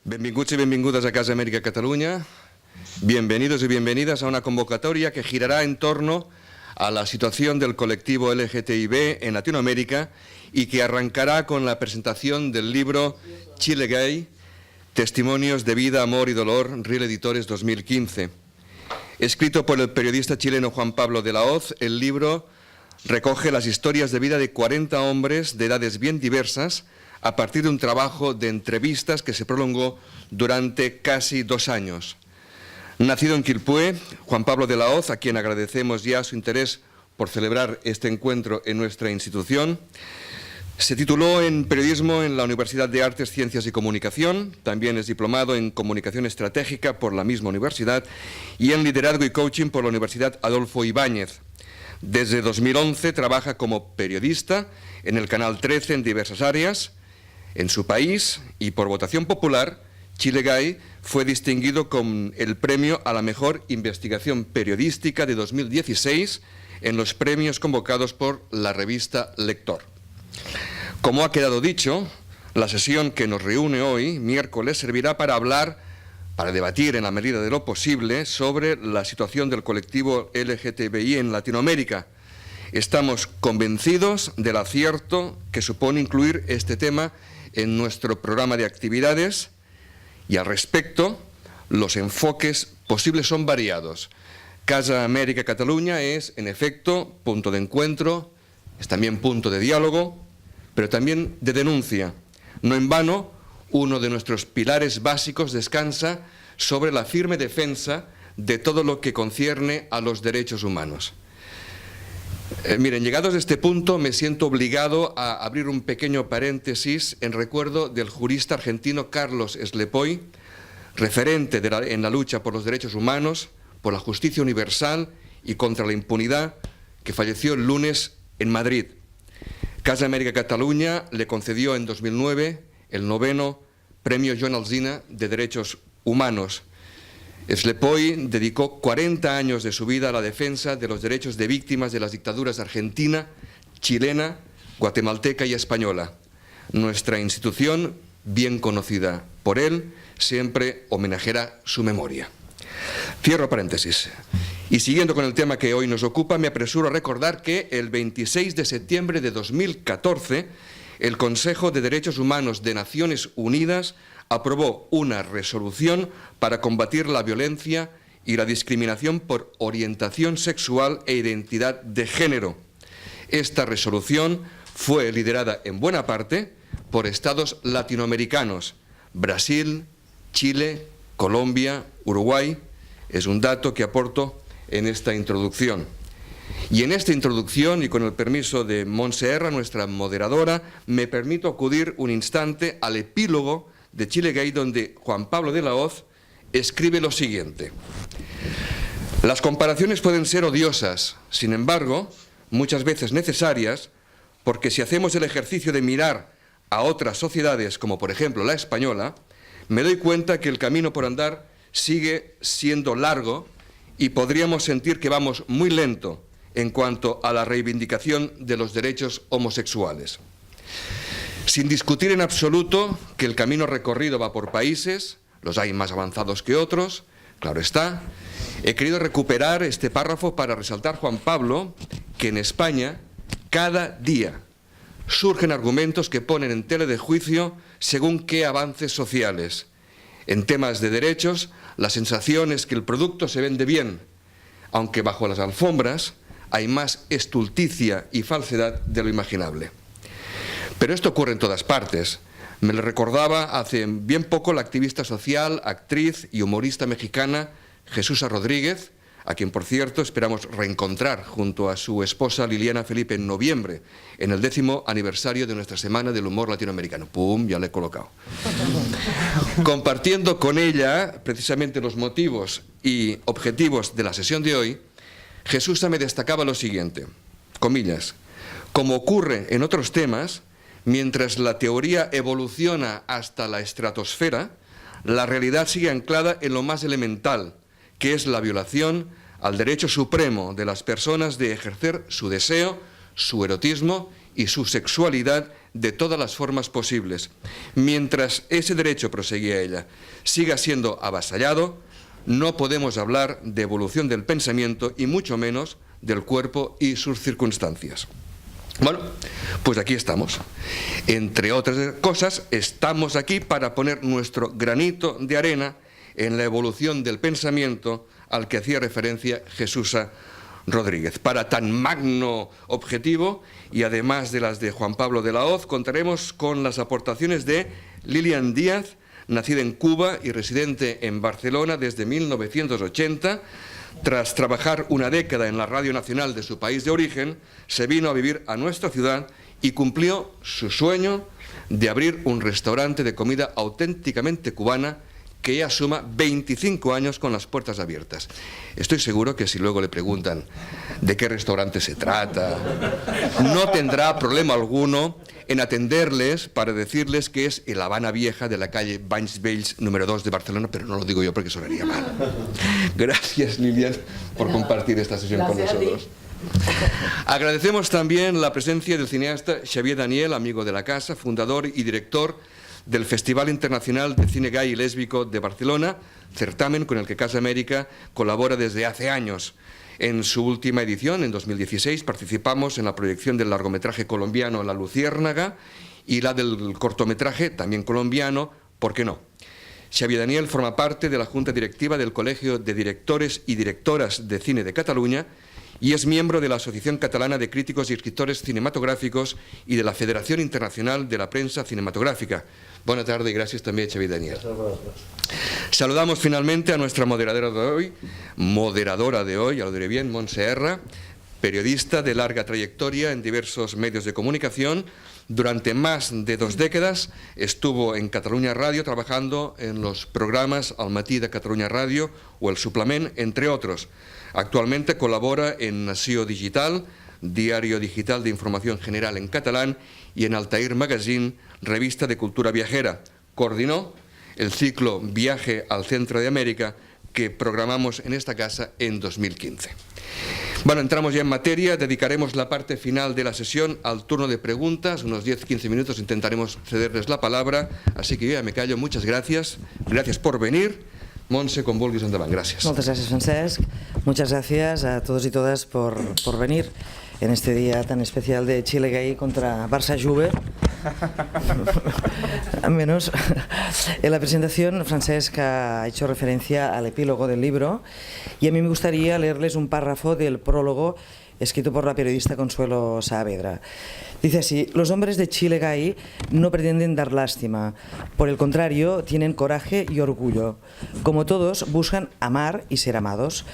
Benvinguts y benvingudas a Casa América Cataluña. Bienvenidos y bienvenidas a una convocatoria que girará en torno a la situación del colectivo LGTBI en Latinoamérica y que arrancará con la presentación del libro Chile Gay, Testimonios de Vida, Amor y Dolor, Riel Editores 2015. Escrito por el periodista chileno Juan Pablo de la Hoz, el libro recoge las historias de vida de 40 hombres de edades bien diversas a partir de un trabajo de entrevistas que se prolongó durante casi 2 años. Nacido en Quilpué, Juan Pablo de la Hoz, a quien agradecemos ya su interés por celebrar este encuentro en nuestra institución, se tituló en Periodismo en la Universidad de Artes, Ciencias y Comunicación, también es diplomado en Comunicación Estratégica por la misma universidad y en Liderazgo y Coaching por la Universidad Adolfo Ibáñez. Desde 2011 trabaja como periodista en el Canal 13 en diversas áreas. En su país, y por votación popular, Chile Gay fue distinguido con el premio a la mejor investigación periodística de 2016 en los premios convocados por la revista Lector. Como ha quedado dicho, la sesión que nos reúne hoy, miércoles, servirá para debatir en la medida de lo posible sobre la situación del colectivo LGTBI en Latinoamérica. Estamos convencidos del acierto que supone incluir este tema en nuestro programa de actividades y al respecto los enfoques posibles son variados. Casa América Cataluña es, en efecto, punto de encuentro, es también punto de diálogo, pero también de denuncia. No en vano, uno de nuestros pilares básicos descansa sobre la firme defensa de todo lo que concierne a los derechos humanos. Miren, llegados a este punto me siento obligado a abrir un pequeño paréntesis en recuerdo del jurista argentino Carlos Slepoy, referente en la lucha por los derechos humanos, por la justicia universal y contra la impunidad, que falleció el lunes en Madrid. Casa América Cataluña le concedió en 2009 el 9º Premio Joan Alsina de Derechos Humanos. Slepoy dedicó 40 años de su vida a la defensa de los derechos de víctimas de las dictaduras argentina, chilena, guatemalteca y española. Nuestra institución, bien conocida por él, siempre homenajeará su memoria. Cierro paréntesis. Y siguiendo con el tema que hoy nos ocupa, me apresuro a recordar que el 26 de septiembre de 2014, el Consejo de Derechos Humanos de Naciones Unidas aprobó una resolución para combatir la violencia y la discriminación por orientación sexual e identidad de género. Esta resolución fue liderada en buena parte por estados latinoamericanos, Brasil, Chile, Colombia, Uruguay. Es un dato que aporto en esta introducción. Y en esta introducción, y con el permiso de Montse Erra, nuestra moderadora, me permito acudir un instante al epílogo de Chile Gay, donde Juan Pablo de la Hoz escribe lo siguiente. Las comparaciones pueden ser odiosas, sin embargo, muchas veces necesarias, porque si hacemos el ejercicio de mirar a otras sociedades, como por ejemplo la española, me doy cuenta que el camino por andar sigue siendo largo y podríamos sentir que vamos muy lento en cuanto a la reivindicación de los derechos homosexuales. Sin discutir en absoluto que el camino recorrido va por países, los hay más avanzados que otros, claro está, he querido recuperar este párrafo para resaltar, Juan Pablo, que en España cada día surgen argumentos que ponen en tela de juicio según qué avances sociales. En temas de derechos, la sensación es que el producto se vende bien, aunque bajo las alfombras hay más estulticia y falsedad de lo imaginable. Pero esto ocurre en todas partes. Me lo recordaba hace bien poco la activista social, actriz y humorista mexicana Jesusa Rodríguez, a quien, por cierto, esperamos reencontrar junto a su esposa Liliana Felipe en noviembre, en el 10º aniversario de nuestra Semana del Humor Latinoamericano. ¡Pum! Ya le he colocado. Compartiendo con ella precisamente los motivos y objetivos de la sesión de hoy, Jesusa me destacaba lo siguiente, comillas, como ocurre en otros temas, mientras la teoría evoluciona hasta la estratosfera, la realidad sigue anclada en lo más elemental, que es la violación al derecho supremo de las personas de ejercer su deseo, su erotismo y su sexualidad de todas las formas posibles. Mientras ese derecho, proseguía ella, siga siendo avasallado, no podemos hablar de evolución del pensamiento y mucho menos del cuerpo y sus circunstancias. Bueno, pues aquí estamos. Entre otras cosas, estamos aquí para poner nuestro granito de arena en la evolución del pensamiento al que hacía referencia Jesús Rodríguez. Para tan magno objetivo, y además de las de Juan Pablo de la Hoz, contaremos con las aportaciones de Lilian Díaz, nacida en Cuba y residente en Barcelona desde 1980, tras trabajar una década en la Radio Nacional de su país de origen, se vino a vivir a nuestra ciudad y cumplió su sueño de abrir un restaurante de comida auténticamente cubana que ya suma 25 años con las puertas abiertas. Estoy seguro que si luego le preguntan de qué restaurante se trata, no tendrá problema alguno en atenderles para decirles que es el Habana Vieja de la calle Banys Vells número 2 de Barcelona, pero no lo digo yo porque sonaría mal. Gracias, Lilian, por compartir esta sesión con nosotros. Agradecemos también la presencia del cineasta Xavier Daniel, amigo de la casa, fundador y director del Festival Internacional de Cine Gay y Lésbico de Barcelona, certamen con el que Casa América colabora desde hace años. En su última edición, en 2016, participamos en la proyección del largometraje colombiano La Luciérnaga y la del cortometraje, también colombiano, ¿por qué no? Xavier Daniel forma parte de la Junta Directiva del Colegio de Directores y Directoras de Cine de Cataluña y es miembro de la Asociación Catalana de Críticos y Escritores Cinematográficos y de la Federación Internacional de la Prensa Cinematográfica. Buenas tardes y gracias también, Xavier Daniel. Saludamos finalmente a nuestra moderadora de hoy, ya lo diré bien, Montse Erra, periodista de larga trayectoria en diversos medios de comunicación. Durante más de 2 décadas estuvo en Catalunya Radio trabajando en los programas Al matí de Catalunya Radio o El Suplement, entre otros. Actualmente colabora en Nació Digital, diario digital de información general en catalán, y en Altair Magazine, revista de cultura viajera. Coordinó el ciclo Viaje al Centro de América que programamos en esta casa en 2015. Bueno, entramos ya en materia, dedicaremos la parte final de la sesión al turno de preguntas, unos 10-15 minutos intentaremos cederles la palabra, así que yo ya me callo, muchas gracias por venir. Montse, con vulguis endavant, gracias. Muchas gracias, Francesc. Muchas gracias a todos y todas por venir en este día tan especial de Chile Gay contra Barça Juve. Al menos en la presentación Francesc ha hecho referencia al epílogo del libro y a mí me gustaría leerles un párrafo del prólogo escrito por la periodista Consuelo Saavedra. Dice así: los hombres de Chile Gay no pretenden dar lástima, por el contrario, tienen coraje y orgullo. Como todos, buscan amar y ser amados.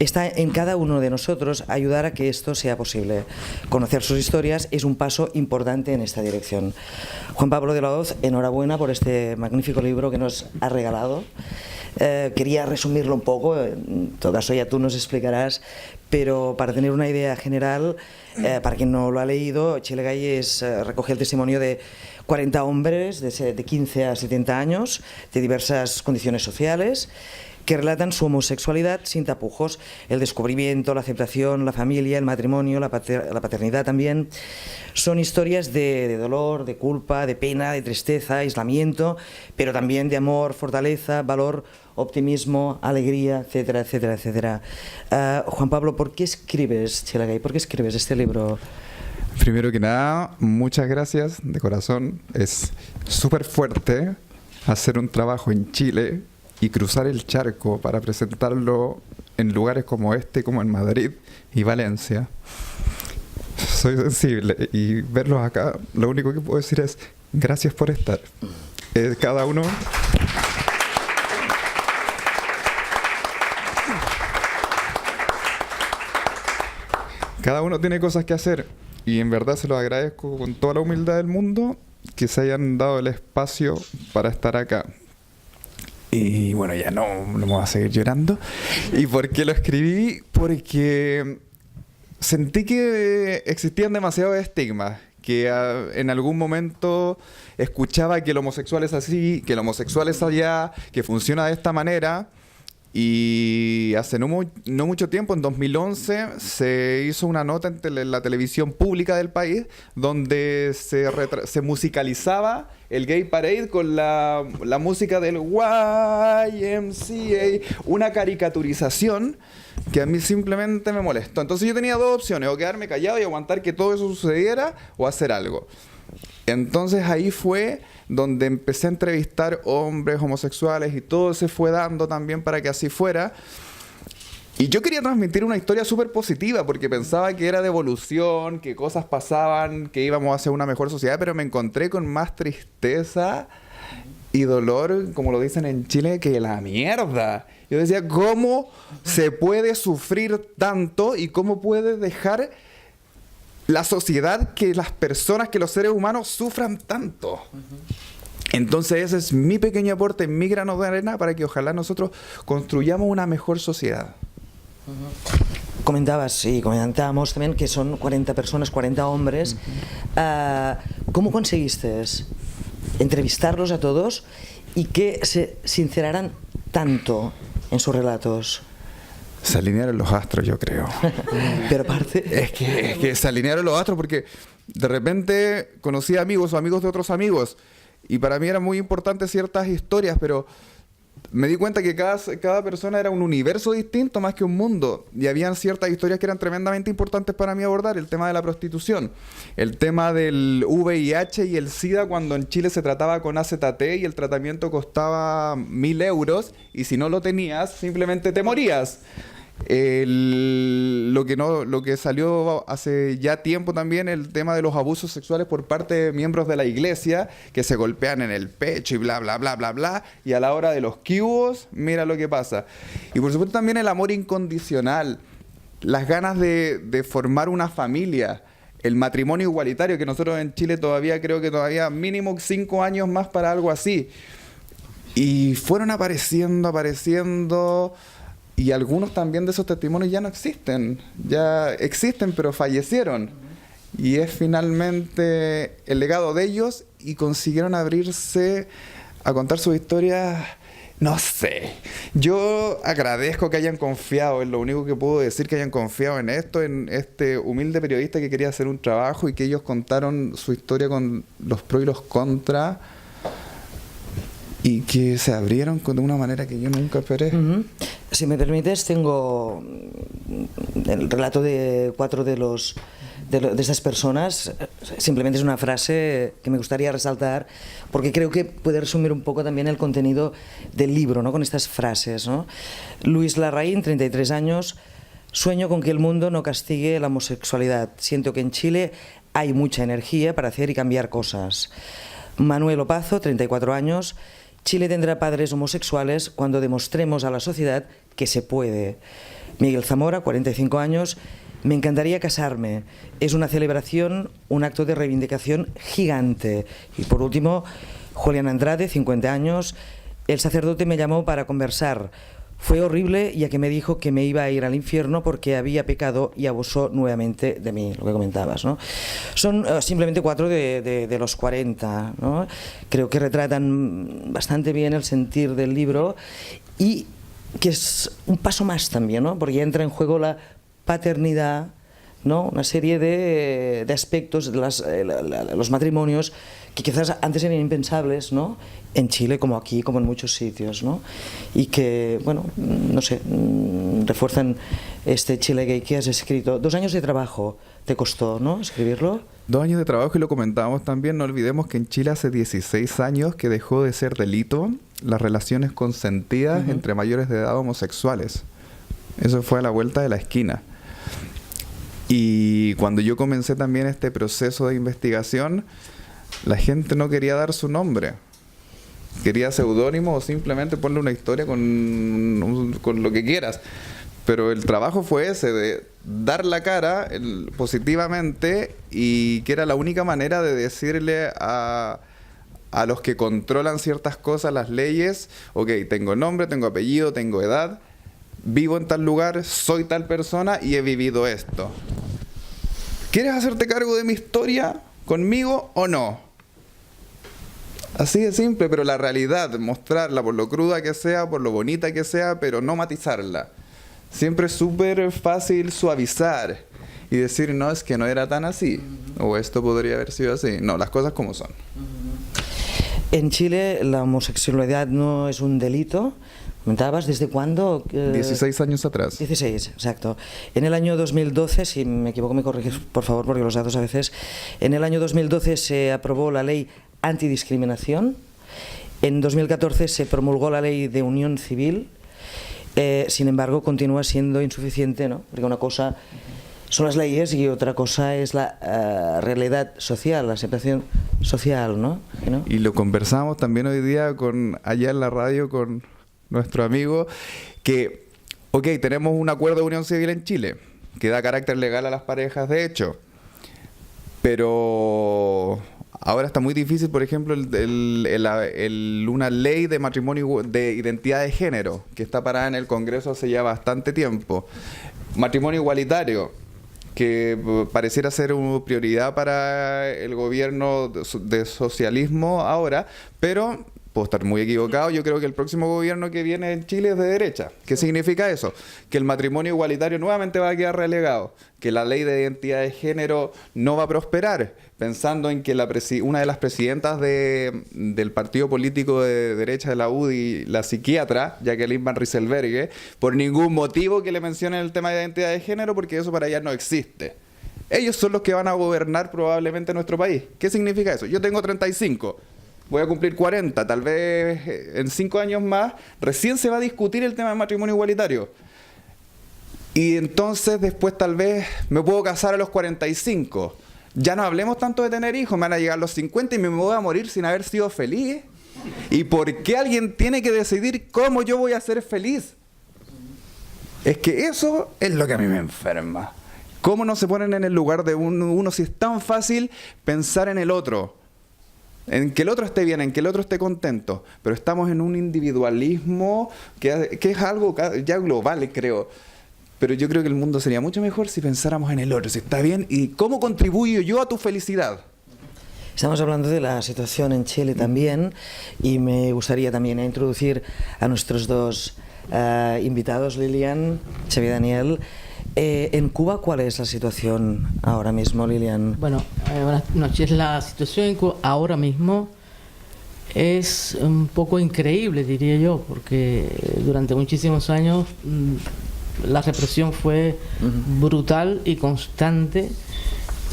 Está en cada uno de nosotros ayudar a que esto sea posible. Conocer sus historias es un paso importante en esta dirección. Juan Pablo de la Hoz, enhorabuena por este magnífico libro que nos ha regalado. Quería resumirlo un poco, en todo caso ya tú nos explicarás, pero para tener una idea general, para quien no lo ha leído, Chile Gay recoge el testimonio de 40 hombres de 15 a 70 años, de diversas condiciones sociales, que relatan su homosexualidad sin tapujos, el descubrimiento, la aceptación, la familia, el matrimonio, la paternidad también. Son historias de dolor, de culpa, de pena, de tristeza, aislamiento, pero también de amor, fortaleza, valor, optimismo, alegría, etcétera, etcétera, etcétera. Juan Pablo, ¿por qué escribes Chile Gay? ¿Por qué escribes este libro? Primero que nada, muchas gracias de corazón. Es súper fuerte hacer un trabajo en Chile y cruzar el charco para presentarlo en lugares como este, como en Madrid y Valencia. Soy sensible y verlos acá, lo único que puedo decir es gracias por estar. Cada uno tiene cosas que hacer y en verdad se los agradezco con toda la humildad del mundo que se hayan dado el espacio para estar acá. Y bueno, ya no me voy a seguir llorando. ¿Y por qué lo escribí? Porque sentí que existían demasiados estigmas, que en algún momento escuchaba que el homosexual es así, que el homosexual es allá, que funciona de esta manera, Y hace no mucho tiempo, en 2011, se hizo una nota en la televisión pública del país donde se musicalizaba el Gay Parade con la música del YMCA, una caricaturización que a mí simplemente me molestó. Entonces yo tenía dos opciones, o quedarme callado y aguantar que todo eso sucediera, o hacer algo. Entonces ahí fue donde empecé a entrevistar hombres homosexuales y todo se fue dando también para que así fuera. Y yo quería transmitir una historia súper positiva porque pensaba que era de evolución, que cosas pasaban, que íbamos hacia una mejor sociedad, pero me encontré con más tristeza y dolor, como lo dicen en Chile, que la mierda. Yo decía, ¿cómo se puede sufrir tanto y cómo puede dejar la sociedad que las personas, que los seres humanos sufran tanto? Entonces ese es mi pequeño aporte, mi grano de arena para que ojalá nosotros construyamos una mejor sociedad. Comentabas y comentábamos también que son 40 personas, 40 hombres. ¿Cómo conseguiste entrevistarlos a todos y que se sinceraran tanto en sus relatos? Se alinearon los astros, yo creo. Pero aparte... Es que se alinearon los astros porque de repente conocí amigos o amigos de otros amigos y para mí eran muy importantes ciertas historias, pero me di cuenta que cada persona era un universo distinto más que un mundo. Y habían ciertas historias que eran tremendamente importantes para mí abordar. El tema de la prostitución, el tema del VIH y el SIDA cuando en Chile se trataba con AZT y el tratamiento costaba 1.000 euros y si no lo tenías simplemente te morías. Lo que salió hace ya tiempo también, el tema de los abusos sexuales por parte de miembros de la iglesia que se golpean en el pecho y bla bla bla bla bla, y a la hora de los cubos mira lo que pasa. Y por supuesto también el amor incondicional, las ganas de formar una familia, el matrimonio igualitario, que nosotros en Chile todavía creo que todavía mínimo 5 años más para algo así. Y fueron apareciendo y algunos también de esos testimonios ya no existen. Ya existen, pero fallecieron. Y es finalmente el legado de ellos y consiguieron abrirse a contar sus historias. No sé. Yo agradezco que hayan confiado, es lo único que puedo decir, que hayan confiado en esto, en este humilde periodista que quería hacer un trabajo y que ellos contaron su historia con los pros y los contras. Y que se abrieron de una manera que yo nunca esperé. Si me permites, tengo el relato de 4 de estas personas. Simplemente es una frase que me gustaría resaltar porque creo que puede resumir un poco también el contenido del libro, ¿no? Con estas frases, ¿no? Luis Larraín, 33 años. Sueño con que el mundo no castigue la homosexualidad. Siento que en Chile hay mucha energía para hacer y cambiar cosas. Manuel Opazo, 34 años. Chile tendrá padres homosexuales cuando demostremos a la sociedad que se puede. Miguel Zamora, 45 años. Me encantaría casarme. Es una celebración, un acto de reivindicación gigante. Y por último, Julián Andrade, 50 años. El sacerdote me llamó para conversar. Fue horrible, ya que me dijo que me iba a ir al infierno porque había pecado y abusó nuevamente de mí, lo que comentabas, ¿no? Son simplemente 4 de los 40, ¿no? Creo que retratan bastante bien el sentir del libro y que es un paso más también, ¿no? Porque entra en juego la paternidad, ¿no? Una serie de aspectos de los matrimonios que quizás antes eran impensables, ¿no? En Chile, como aquí, como en muchos sitios, ¿no? Y que, bueno, no sé, refuerzan este Chile Gay que has escrito. 2 años de trabajo te costó, ¿no? Escribirlo. 2 años de trabajo, y lo comentábamos también. No olvidemos que en Chile hace 16 años que dejó de ser delito las relaciones consentidas entre mayores de edad homosexuales. Eso fue a la vuelta de la esquina. Y cuando yo comencé también este proceso de investigación, la gente no quería dar su nombre. Quería seudónimo o simplemente ponle una historia con lo que quieras. Pero el trabajo fue ese, de dar la cara positivamente, y que era la única manera de decirle a los que controlan ciertas cosas, las leyes: ok, tengo nombre, tengo apellido, tengo edad, vivo en tal lugar, soy tal persona y he vivido esto. ¿Quieres hacerte cargo de mi historia conmigo o no? Así de simple, pero la realidad, mostrarla por lo cruda que sea, por lo bonita que sea, pero no matizarla. Siempre es súper fácil suavizar y decir, no, es que no era tan así, o esto podría haber sido así. No, las cosas como son. En Chile la homosexualidad no es un delito. ¿Comentabas desde cuándo? 16 años atrás. 16, exacto. En el año 2012, si me equivoco me corriges por favor porque los datos a veces, en el año 2012 se aprobó la ley antidiscriminación, en 2014 se promulgó la ley de unión civil, sin embargo continúa siendo insuficiente, ¿no? Porque una cosa son las leyes y otra cosa es la realidad social, la aceptación social, ¿no? Y lo conversamos también hoy día allá en la radio con nuestro amigo, que, ok, tenemos un acuerdo de unión civil en Chile, que da carácter legal a las parejas de hecho, pero ahora está muy difícil, por ejemplo, una ley de matrimonio de identidad de género, que está parada en el Congreso hace ya bastante tiempo. Matrimonio igualitario, que pareciera ser una prioridad para el gobierno de socialismo ahora, pero puedo estar muy equivocado. Yo creo que el próximo gobierno que viene en Chile es de derecha. ¿Qué significa eso? Que el matrimonio igualitario nuevamente va a quedar relegado, que la ley de identidad de género no va a prosperar, pensando en que una de las presidentas del partido político de derecha de la UDI, la psiquiatra Jacqueline Van Rieselberghe, por ningún motivo que le mencionen el tema de identidad de género, porque eso para ella no existe. Ellos son los que van a gobernar probablemente nuestro país. ¿Qué significa eso? Yo tengo 35. Voy a cumplir 40, tal vez en 5 años más, recién se va a discutir el tema del matrimonio igualitario. Y entonces después tal vez me puedo casar a los 45. Ya no hablemos tanto de tener hijos, me van a llegar los 50 y me voy a morir sin haber sido feliz. ¿Y por qué alguien tiene que decidir cómo yo voy a ser feliz? Es que eso es lo que a mí me enferma. ¿Cómo no se ponen en el lugar de uno si es tan fácil pensar en el otro? En que el otro esté bien, en que el otro esté contento, pero estamos en un individualismo que es algo ya global, creo. Pero yo creo que el mundo sería mucho mejor si pensáramos en el otro, si está bien y cómo contribuyo yo a tu felicidad. Estamos hablando de la situación en Chile también y me gustaría también introducir a nuestros dos invitados, Lilian, Xavier Daniel. En Cuba, ¿cuál es la situación ahora mismo, Lilian? Bueno, buenas noches. La situación en Cuba ahora mismo es un poco increíble, diría yo, porque durante muchísimos años la represión fue brutal y constante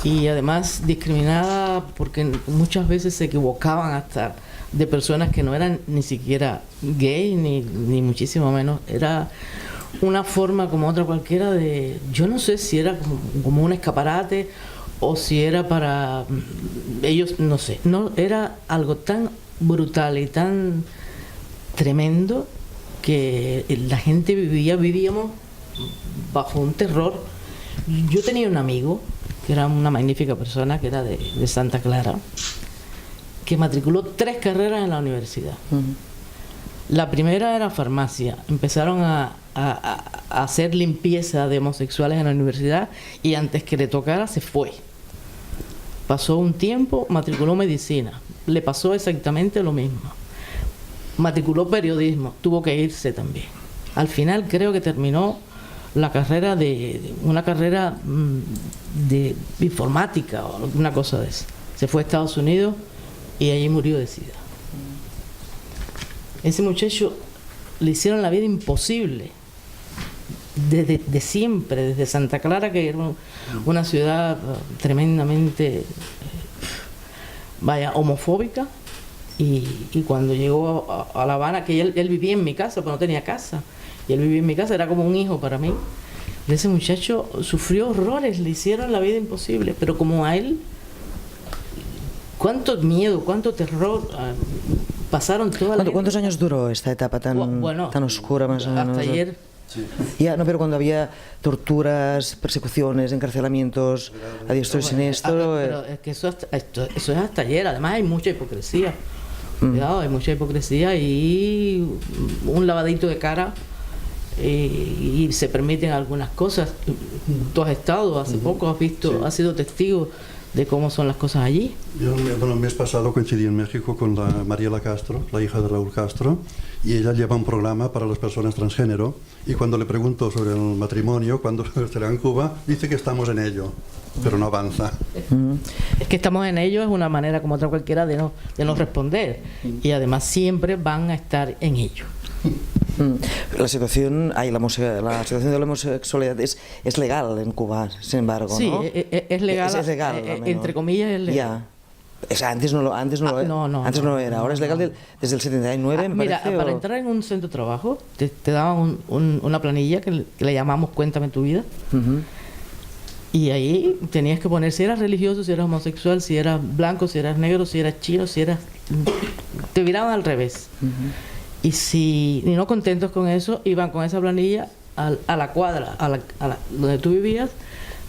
y además discriminada porque muchas veces se equivocaban hasta de personas que no eran ni siquiera gay ni muchísimo menos. Era una forma como otra cualquiera de, yo no sé si era como un escaparate o si era para ellos, no sé, no era algo tan brutal y tan tremendo que la gente vivíamos bajo un terror. Yo tenía un amigo que era una magnífica persona, que era de Santa Clara, que matriculó 3 carreras en la universidad. La primera era farmacia. Empezaron a hacer limpieza de homosexuales en la universidad y antes que le tocara se fue. Pasó un tiempo, matriculó medicina. Le pasó exactamente lo mismo. Matriculó periodismo, tuvo que irse también. Al final creo que terminó la carrera una carrera de informática o alguna cosa de eso. Se fue a Estados Unidos y allí murió de SIDA. Ese muchacho le hicieron la vida imposible desde siempre, desde Santa Clara, que era una ciudad tremendamente homofóbica, y cuando llegó a La Habana, que él vivía en mi casa, pero no tenía casa, y él vivía en mi casa, era como un hijo para mí. Ese muchacho sufrió horrores, le hicieron la vida imposible, pero como a él, cuánto miedo, cuánto terror pasaron toda la ¿Cuántos años duró esta etapa tan oscura, más o menos? Hasta ayer. Sí. Ya, no, pero cuando había torturas, persecuciones, encarcelamientos a diestro y siniestro. Pero es que eso es hasta ayer. Además hay mucha hipocresía. Cuidado, hay mucha hipocresía y un lavadito de cara y se permiten algunas cosas. Tú has estado hace poco, has visto, has sido testigo de cómo son las cosas allí. Yo, bueno, el mes pasado coincidí en México con la Mariela Castro, la hija de Raúl Castro, y ella lleva un programa para las personas transgénero, y cuando le pregunto sobre el matrimonio, cuándo será en Cuba, dice que estamos en ello, pero no avanza. Es que estamos en ello es una manera como otra cualquiera de no responder, y además siempre van a estar en ello. La situación de la homosexualidad es legal en Cuba, sin embargo, sí, ¿no? Es legal, es legal entre comillas es legal. Ya. O sea, antes no lo era, ahora es legal desde el 79, me mira, parece. Para entrar en un centro de trabajo te daban una planilla que le llamamos Cuéntame tu vida. Y ahí tenías que poner si eras religioso, si eras homosexual, si eras blanco, si eras negro, si eras chino, si eras... Te miraban al revés. Y no contentos con eso, iban con esa planilla a la cuadra, donde tú vivías,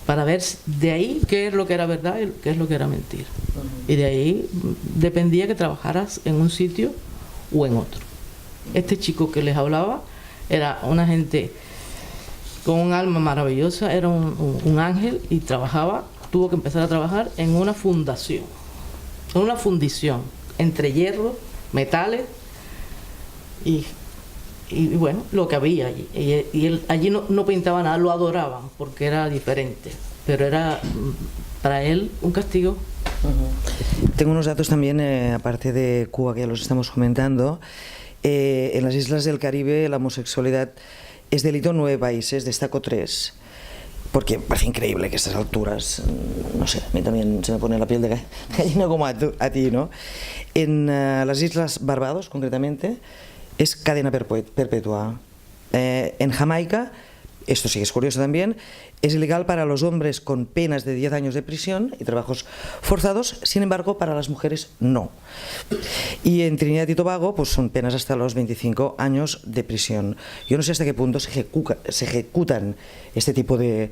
para ver de ahí qué es lo que era verdad y qué es lo que era mentira. Y de ahí dependía que trabajaras en un sitio o en otro. Este chico que les hablaba era una gente con un alma maravillosa, era un ángel, y tuvo que empezar a trabajar en una fundición entre hierro, metales y bueno, lo que había allí. Y él allí no pintaba nada, lo adoraban porque era diferente, pero era para él un castigo. Tengo unos datos también, aparte de Cuba, que ya los estamos comentando. En las islas del Caribe la homosexualidad es delito en 9 países, destaco 3. Porque parece increíble que a estas alturas, no sé, a mí también se me pone la piel de gallina como a ti, ¿no? En las Islas Barbados, concretamente, es cadena perpetua. En Jamaica, esto sí que es curioso también, es ilegal para los hombres con penas de 10 años de prisión y trabajos forzados, sin embargo, para las mujeres no. Y en Trinidad y Tobago, pues son penas hasta los 25 años de prisión. Yo no sé hasta qué punto se ejecutan este tipo de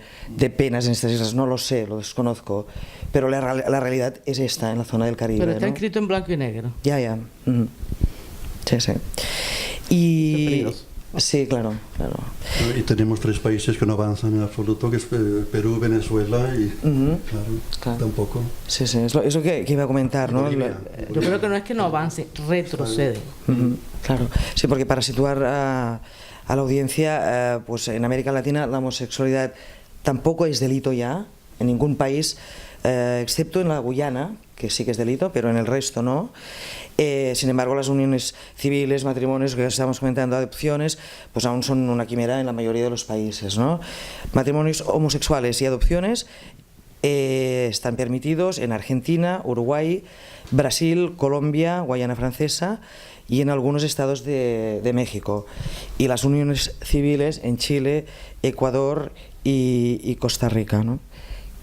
penas en estas islas, no lo sé, lo desconozco, pero la realidad es esta en la zona del Caribe. Pero está, ¿no?, escrito en blanco y negro. Ya. Sí. Y... Sí, claro. Y tenemos 3 países que no avanzan en absoluto, que es Perú, Venezuela y claro, tampoco. Sí, es lo que iba a comentar, ¿no? Yo creo que no es que no avance, retrocede. Claro, sí, porque para situar a la audiencia, pues en América Latina la homosexualidad tampoco es delito ya, en ningún país, excepto en la Guyana, que sí que es delito, pero en el resto no. Sin embargo, las uniones civiles, matrimonios, que estamos comentando, adopciones, pues aún son una quimera en la mayoría de los países, ¿no? Matrimonios homosexuales y adopciones están permitidos en Argentina, Uruguay, Brasil, Colombia, Guayana Francesa y en algunos estados de México. Y las uniones civiles en Chile, Ecuador y Costa Rica, ¿no?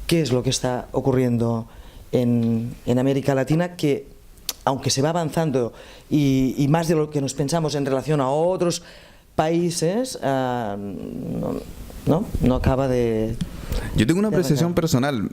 ¿Qué es lo que está ocurriendo en América Latina? Que aunque se va avanzando y más de lo que nos pensamos en relación a otros países, no acaba de... Yo tengo una apreciación personal.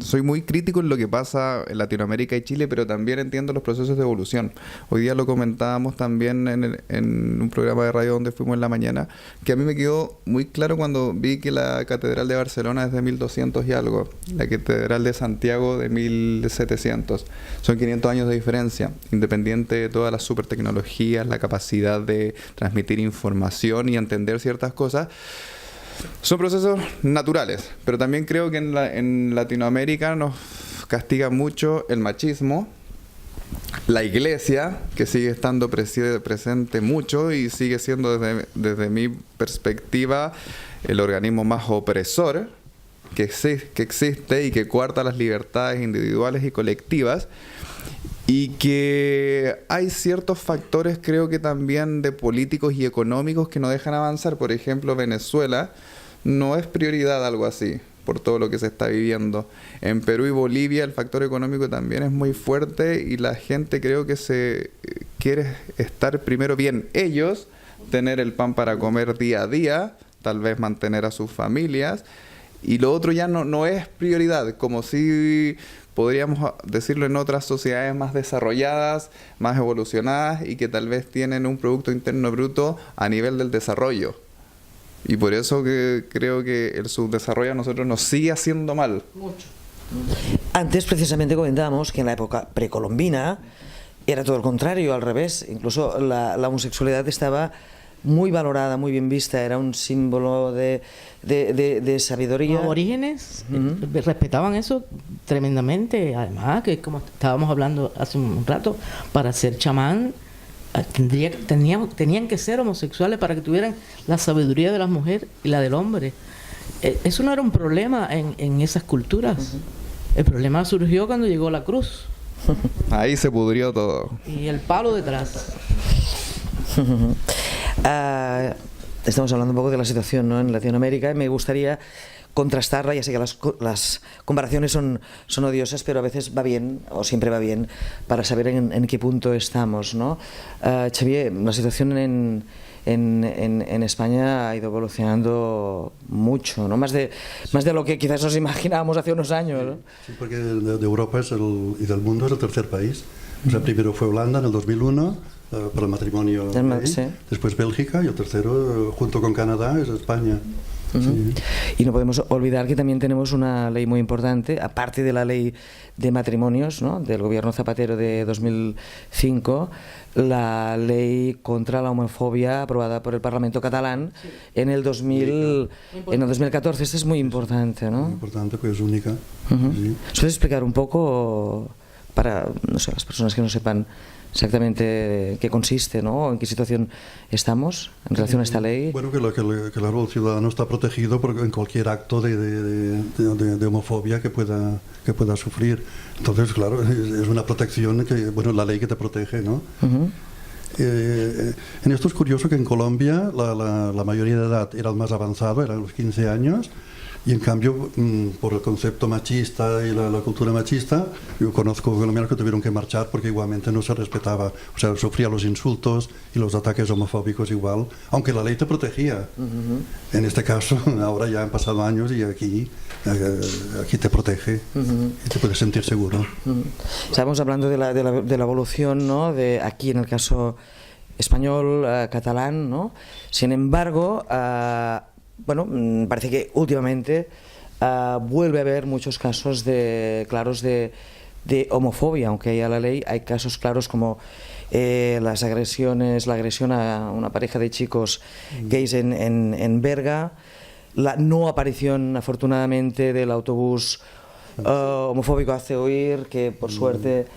Soy muy crítico en lo que pasa en Latinoamérica y Chile, pero también entiendo los procesos de evolución. Hoy día lo comentábamos también en un programa de radio donde fuimos en la mañana, que a mí me quedó muy claro cuando vi que la Catedral de Barcelona es de 1200 y algo, la Catedral de Santiago de 1700. Son 500 años de diferencia, independiente de todas las super tecnologías, la capacidad de transmitir información y entender ciertas cosas. Son procesos naturales, pero también creo que en Latinoamérica nos castiga mucho el machismo, la iglesia, que sigue estando presente mucho y sigue siendo desde mi perspectiva el organismo más opresor que existe y que coarta las libertades individuales y colectivas. Y que hay ciertos factores, creo que también de políticos y económicos, que no dejan avanzar. Por ejemplo, Venezuela no es prioridad algo así, por todo lo que se está viviendo. En Perú y Bolivia el factor económico también es muy fuerte y la gente creo que se quiere estar primero bien ellos, tener el pan para comer día a día, tal vez mantener a sus familias, y lo otro ya no es prioridad, como si... podríamos decirlo en otras sociedades más desarrolladas, más evolucionadas y que tal vez tienen un Producto Interno Bruto a nivel del desarrollo. Y por eso que creo que el subdesarrollo a nosotros nos sigue haciendo mal. Antes precisamente comentábamos que en la época precolombina era todo el contrario, al revés. Incluso la homosexualidad estaba muy valorada, muy bien vista, era un símbolo de sabiduría. Los aborígenes respetaban eso tremendamente. Además, que como estábamos hablando hace un rato, para ser chamán tenían que ser homosexuales para que tuvieran la sabiduría de la mujer y la del hombre. Eso no era un problema en esas culturas. El problema surgió cuando llegó la cruz. Ahí se pudrió todo. Y el palo detrás. Estamos hablando un poco de la situación, ¿no?, en Latinoamérica, y me gustaría contrastarla. Ya sé que las comparaciones son odiosas, pero a veces va bien, o siempre va bien, para saber en qué punto estamos, ¿no? Xavier, la situación en España ha ido evolucionando mucho, ¿no? Más de lo que quizás nos imaginábamos hace unos años, ¿no? Sí, porque de Europa y del mundo es el tercer país. O sea, primero fue Holanda en el 2001 para el matrimonio gay, sí. Después Bélgica, y el tercero, junto con Canadá, es España. Sí. Y no podemos olvidar que también tenemos una ley muy importante, aparte de la ley de matrimonios, ¿no?, del gobierno Zapatero de 2005, la ley contra la homofobia aprobada por el Parlamento catalán en el 2014. Esto es muy importante, ¿no? Muy importante, pues es única. Sí. ¿Puedes explicar un poco para, no sé, las personas que no sepan exactamente qué consiste, ¿no?, en qué situación estamos en relación a esta ley? Bueno, claro, el ciudadano está protegido en cualquier acto de homofobia que pueda sufrir. Entonces, claro, es una protección la ley que te protege, ¿no? En esto es curioso que en Colombia la mayoría de edad era el más avanzado, eran los 15 años. Y en cambio, por el concepto machista y la cultura machista, yo conozco colombianos que tuvieron que marchar porque igualmente no se respetaba, o sea, sufría los insultos y los ataques homofóbicos igual, aunque la ley te protegía. En este caso, ahora ya han pasado años y aquí te protege y te puedes sentir seguro. Estamos hablando de la evolución, ¿no?, de aquí en el caso español, catalán, ¿no? Sin embargo, bueno, parece que últimamente vuelve a haber muchos casos claros de homofobia, aunque haya la ley. Hay casos claros como la agresión a una pareja de chicos gays en Berga, la no aparición, afortunadamente, del autobús homofóbico hace oír, que por suerte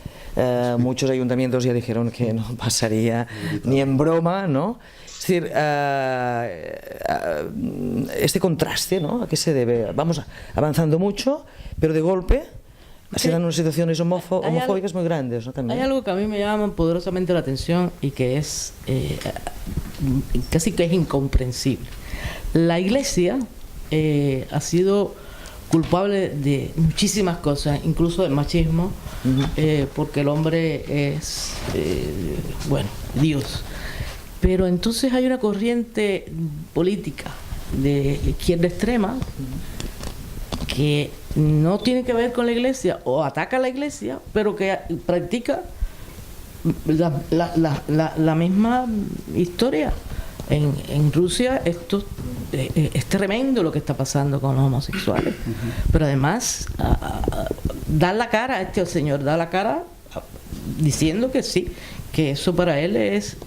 muchos ayuntamientos ya dijeron que no pasaría ni en broma, ¿no? Es decir, este contraste, ¿no?, ¿a qué se debe? Vamos avanzando mucho, pero de golpe se dan unas situaciones homofóbicas muy grandes, ¿no? También. Hay algo que a mí me llama poderosamente la atención y que es casi que es incomprensible. La Iglesia ha sido culpable de muchísimas cosas, incluso del machismo, porque el hombre es, Dios. Pero entonces hay una corriente política de izquierda extrema que no tiene que ver con la Iglesia o ataca a la Iglesia, pero que practica la misma historia. En Rusia esto es tremendo lo que está pasando con los homosexuales, pero además da la cara a este señor, da la cara diciendo que sí, que eso para él es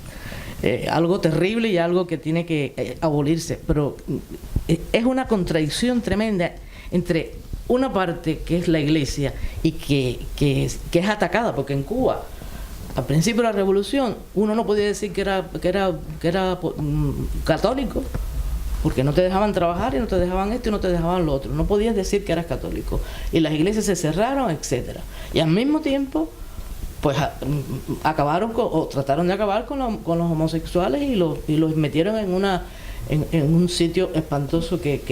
algo terrible y algo que tiene que abolirse. Pero es una contradicción tremenda entre una parte que es la Iglesia y que es atacada, porque en Cuba al principio de la revolución uno no podía decir que era católico, porque no te dejaban trabajar y no te dejaban esto y no te dejaban lo otro, no podías decir que eras católico y las iglesias se cerraron, etcétera. Y al mismo tiempo pues trataron de acabar con los homosexuales y los metieron en un sitio espantoso que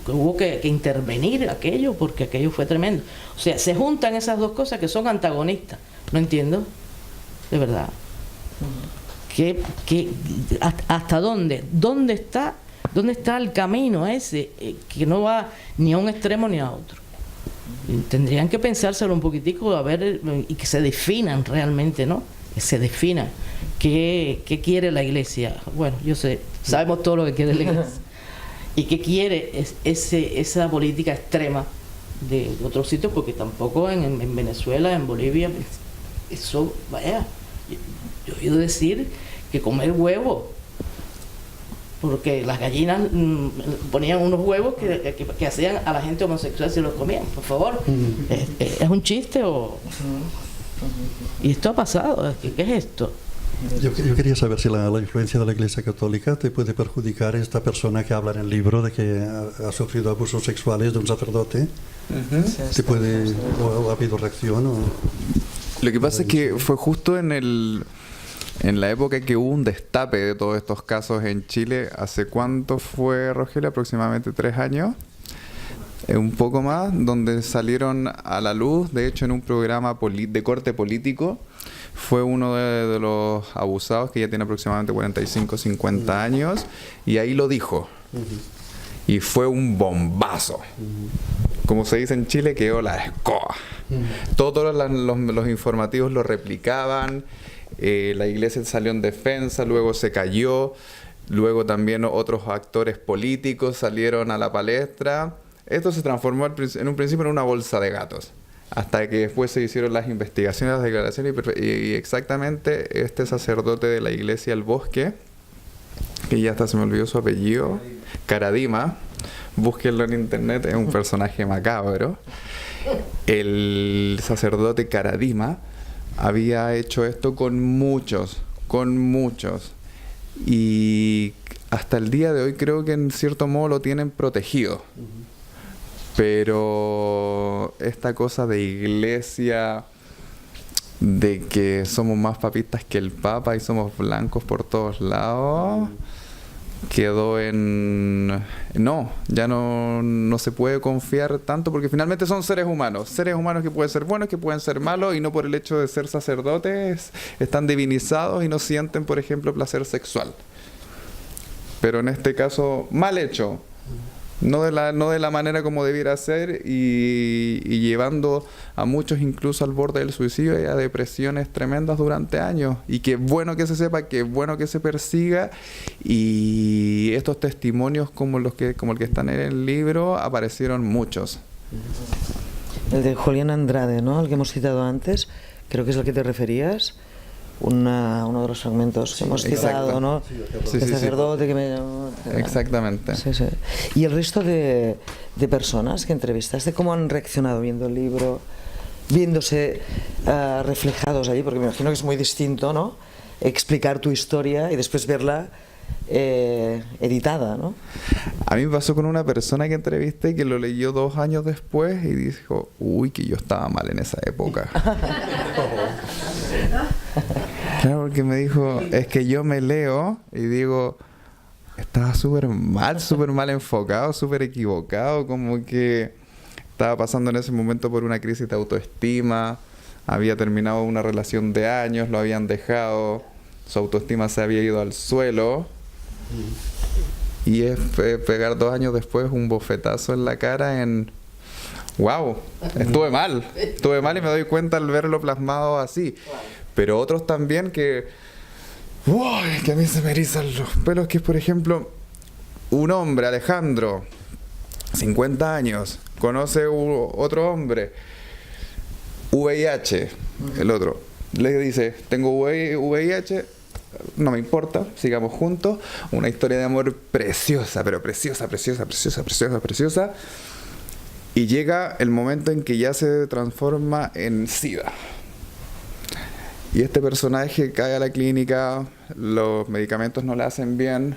hubo que intervenir aquello, porque aquello fue tremendo. O sea, se juntan esas dos cosas que son antagonistas. No entiendo, de verdad. ¿Hasta dónde? ¿Dónde está el camino ese que no va ni a un extremo ni a otro? Tendrían que pensárselo un poquitico, a ver, y que se definan realmente, ¿no? Que se definan qué quiere la Iglesia. Bueno, yo sé, sabemos todo lo que quiere la Iglesia. ¿Y qué quiere esa política extrema de otros sitios, porque tampoco en Venezuela, en Bolivia, eso, vaya, yo he oído decir que comer huevo, porque las gallinas ponían unos huevos que hacían a la gente homosexual si los comían, por favor. ¿Es un chiste o...? Y esto ha pasado, ¿qué es esto? Yo quería saber si la influencia de la Iglesia Católica te puede perjudicar esta persona que habla en el libro de que ha sufrido abusos sexuales de un sacerdote. ¿Te puede, o ha habido reacción? Lo que pasa es que fue justo en la época que hubo un destape de todos estos casos en Chile. ¿Hace cuánto fue, Rogelio? Aproximadamente 3 años. Un poco más, donde salieron a la luz, de hecho en un programa de corte político, fue uno de los abusados que ya tiene aproximadamente 45, 50 años, y ahí lo dijo. Y fue un bombazo. Como se dice en Chile, quedó la escoba. Todos los informativos lo replicaban, la iglesia salió en defensa, luego se cayó, luego también otros actores políticos salieron a la palestra. Esto se transformó en un principio en una bolsa de gatos, hasta que después se hicieron las investigaciones, las declaraciones, y exactamente este sacerdote de la iglesia El Bosque, que ya hasta se me olvidó su apellido, Caradima, búsquenlo en internet, es un personaje macabro. El sacerdote Caradima había hecho esto con muchos, y hasta el día de hoy creo que en cierto modo lo tienen protegido. Pero esta cosa de iglesia, de que somos más papistas que el Papa y somos blancos por todos lados, quedó en... No, ya no se puede confiar tanto, porque finalmente son seres humanos que pueden ser buenos, que pueden ser malos, y no por el hecho de ser sacerdotes están divinizados y no sienten, por ejemplo, placer sexual. Pero en este caso, mal hecho. No de la manera como debiera ser, y llevando a muchos incluso al borde del suicidio y a depresiones tremendas durante años. Y qué bueno que se sepa, qué bueno que se persiga, y estos testimonios como el que están en el libro aparecieron muchos. El de Julián Andrade, ¿no? El que hemos citado antes, creo que es el que te referías. Uno de los fragmentos que hemos citado, ¿no? Sí, el sacerdote que me... Exactamente. Sí. Y el resto de personas que entrevistaste, ¿cómo han reaccionado viendo el libro, viéndose reflejados ahí? Porque me imagino que es muy distinto, ¿no? Explicar tu historia y después verla editada, ¿no? A mí me pasó con una persona que entrevisté que lo leyó 2 años después y dijo, uy, que yo estaba mal en esa época. Claro, porque me dijo, es que yo me leo y digo, estaba súper mal enfocado, súper equivocado, como que estaba pasando en ese momento por una crisis de autoestima, había terminado una relación de años, lo habían dejado, su autoestima se había ido al suelo, y es pegar 2 años después un bofetazo en la cara en... ¡Wow! Estuve mal y me doy cuenta al verlo plasmado así. Pero otros también que... ¡Wow! Que a mí se me erizan los pelos, que es, por ejemplo, un hombre, Alejandro, 50 años, conoce otro hombre, VIH, el otro, le dice, tengo VIH, no me importa, sigamos juntos, una historia de amor preciosa, pero preciosa, y llega el momento en que ya se transforma en SIDA. Y este personaje cae a la clínica, los medicamentos no le hacen bien,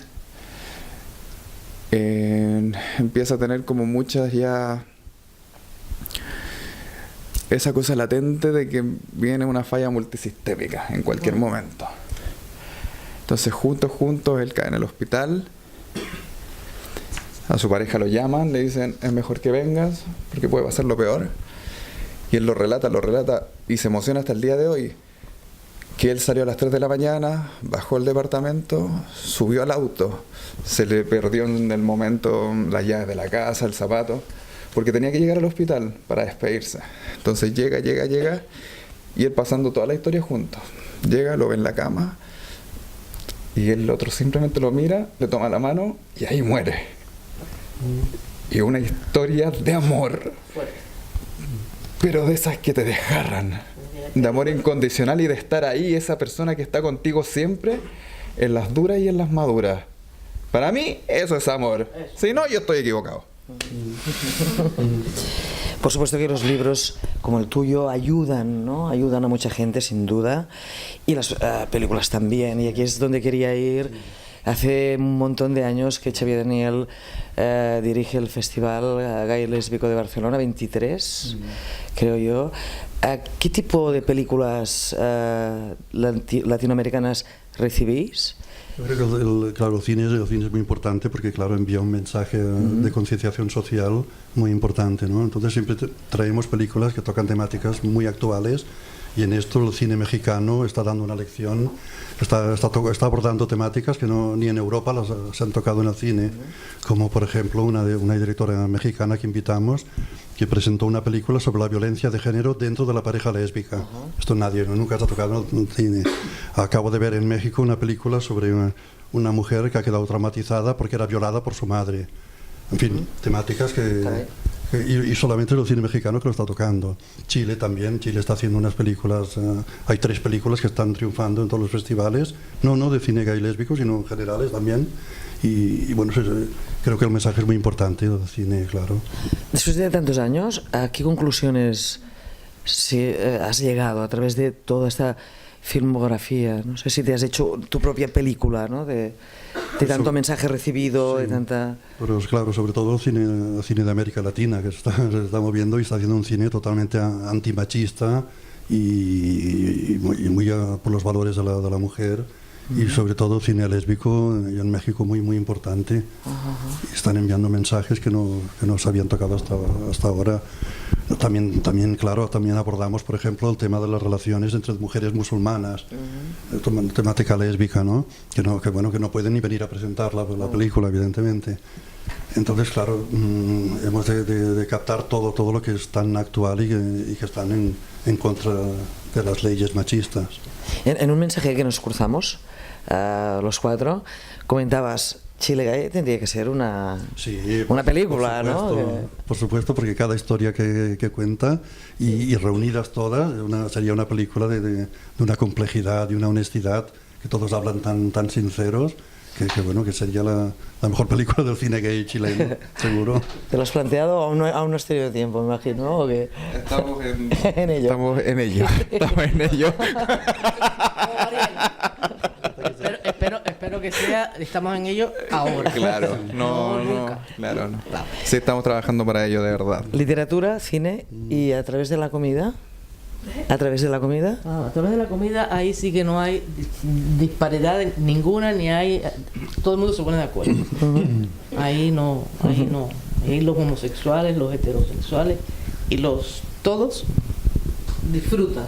empieza a tener como muchas ya... esa cosa latente de que viene una falla multisistémica en cualquier momento. Entonces juntos él cae en el hospital, a su pareja lo llaman, le dicen es mejor que vengas porque puede pasar lo peor, y él lo relata y se emociona hasta el día de hoy, que él salió a las 3 de la mañana, bajó al departamento, subió al auto, se le perdió en el momento las llaves de la casa, el zapato, porque tenía que llegar al hospital para despedirse. Entonces llega, y él pasando toda la historia juntos. Llega, lo ve en la cama, y el otro simplemente lo mira, le toma la mano, y ahí muere. Y una historia de amor pero de esas que te desgarran, de amor incondicional y de estar ahí, esa persona que está contigo siempre, en las duras y en las maduras. Para mí, eso es amor. Si no, yo estoy equivocado. Por supuesto que los libros como el tuyo ayudan, ¿no? Ayudan a mucha gente, sin duda, y las películas también. Y aquí es donde quería ir. Hace un montón de años que Xavier Daniel dirige el Festival Gay Lésbico de Barcelona, 23, creo yo. ¿Qué tipo de películas latinoamericanas recibís? Yo creo que claro, el cine es muy importante porque claro, envía un mensaje de concienciación social muy importante, ¿no? Entonces siempre traemos películas que tocan temáticas muy actuales y en esto el cine mexicano está dando una lección, está abordando temáticas que ni en Europa se han tocado en el cine, como por ejemplo una directora mexicana que invitamos que presentó una película sobre la violencia de género dentro de la pareja lésbica. Esto nunca se ha tocado en el cine. Acabo de ver en México una película sobre una mujer que ha quedado traumatizada porque era violada por su madre. En fin, temáticas y solamente el cine mexicano que lo está tocando. Chile también, Chile está haciendo unas películas, hay 3 películas que están triunfando en todos los festivales, no de cine gay lésbico, sino en generales también. Y bueno, creo que el mensaje es muy importante del cine, claro. Después de tantos años, ¿a qué conclusiones has llegado a través de toda esta filmografía? No sé si te has hecho tu propia película, ¿no? De tanto mensaje recibido, sí. De tanta... Pero claro, sobre todo el cine de América Latina, que se está moviendo y está haciendo un cine totalmente antimachista y muy por los valores de la mujer. Y sobre todo cine lésbico y en México muy importante. Están enviando mensajes que no se habían tocado hasta ahora. También abordamos, por ejemplo, el tema de las relaciones entre mujeres musulmanas, temática lésbica, ¿no? Que no pueden ni venir a presentar la película, evidentemente. Entonces, claro, hemos de captar todo lo que es tan actual y que están en contra de las leyes machistas. En un mensaje que nos cruzamos, los 4, comentabas, Chile Gay tendría que ser una película, ¿no? Por supuesto, porque cada historia que cuenta y reunidas todas sería una película de una complejidad, de una honestidad, que todos hablan tan sinceros, que sería la mejor película del cine gay chileno, seguro. ¿Te lo has planteado? Aún no has tenido tiempo, me imagino, ¿o qué? Estamos en ello. Espero que estamos en ello ahora. Claro, nunca. Sí, estamos trabajando para ello, de verdad. Literatura, cine y a través de la comida. ¿A través de la comida? A través de la comida, ahí sí que no hay disparidad ninguna, ni hay... Todo el mundo se pone de acuerdo. Ahí no. Ahí los homosexuales, los heterosexuales y todos disfrutan.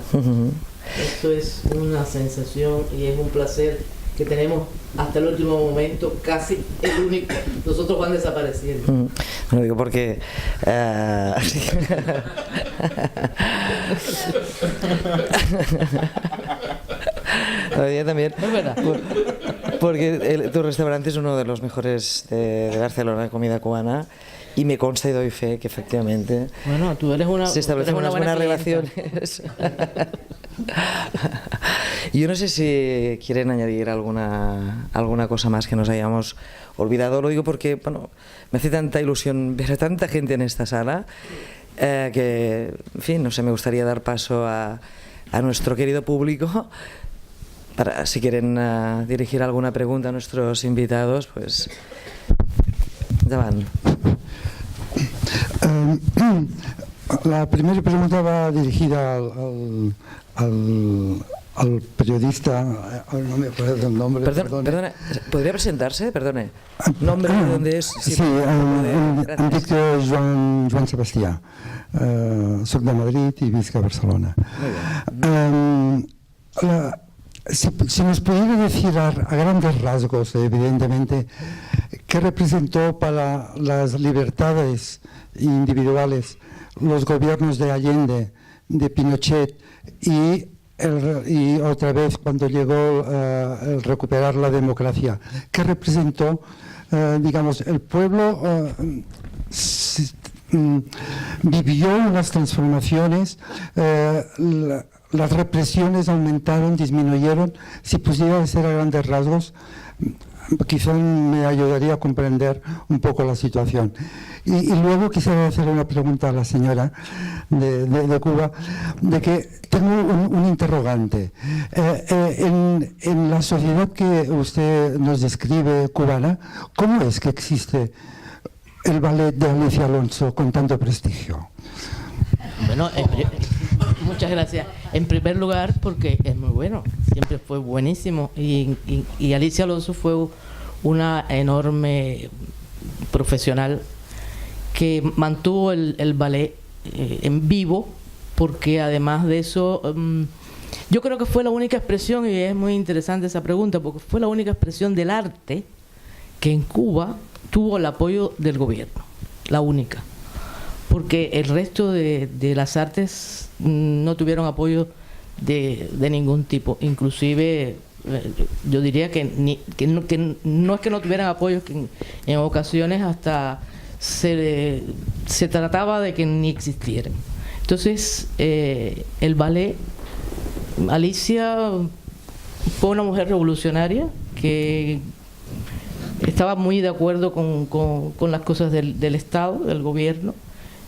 Esto es una sensación y es un placer que tenemos hasta el último momento, casi el único. Los otros van desapareciendo. Lo digo porque también, es verdad. Porque tu restaurante es uno de los mejores de Barcelona, de comida cubana, y me consta y doy fe que efectivamente tú eres se establecen unas buenas relaciones. Yo no sé si quieren añadir alguna cosa más que nos hayamos olvidado. Lo digo porque me hace tanta ilusión ver a tanta gente en esta sala que, en fin, no sé, me gustaría dar paso a nuestro querido público para, si quieren dirigir alguna pregunta a nuestros invitados, pues davant. La primera pregunta va dirigida al periodista, no me acuerdo el nombre. Perdona, ¿podría presentarse? Perdone. ¿Nombre de dónde es? Sí, em dic Joan Sebastià. Soc de Madrid y visc a Barcelona. Si nos pudiera decir a grandes rasgos, evidentemente, ¿qué representó para las libertades individuales los gobiernos de Allende, de Pinochet y otra vez cuando llegó el recuperar la democracia? ¿Qué representó, digamos, el pueblo vivió unas transformaciones, las represiones aumentaron, disminuyeron. Si pudiera decir a grandes rasgos, quizá me ayudaría a comprender un poco la situación. Y luego quisiera hacer una pregunta a la señora de Cuba, de que tengo un interrogante. En la sociedad que usted nos describe cubana, ¿cómo es que existe el ballet de Alicia Alonso con tanto prestigio? Bueno, muchas gracias. En primer lugar, porque es muy bueno, siempre fue buenísimo. Y Alicia Alonso fue una enorme profesional que mantuvo el ballet en vivo, porque además de eso, yo creo que fue la única expresión, y es muy interesante esa pregunta, porque fue la única expresión del arte que en Cuba tuvo el apoyo del gobierno, la única. Porque el resto de las artes no tuvieron apoyo de ningún tipo. Inclusive, yo diría que no es que no tuvieran apoyo, que en ocasiones hasta se trataba de que ni existieran. Entonces, el ballet, Alicia fue una mujer revolucionaria que estaba muy de acuerdo con las cosas del Estado, del gobierno,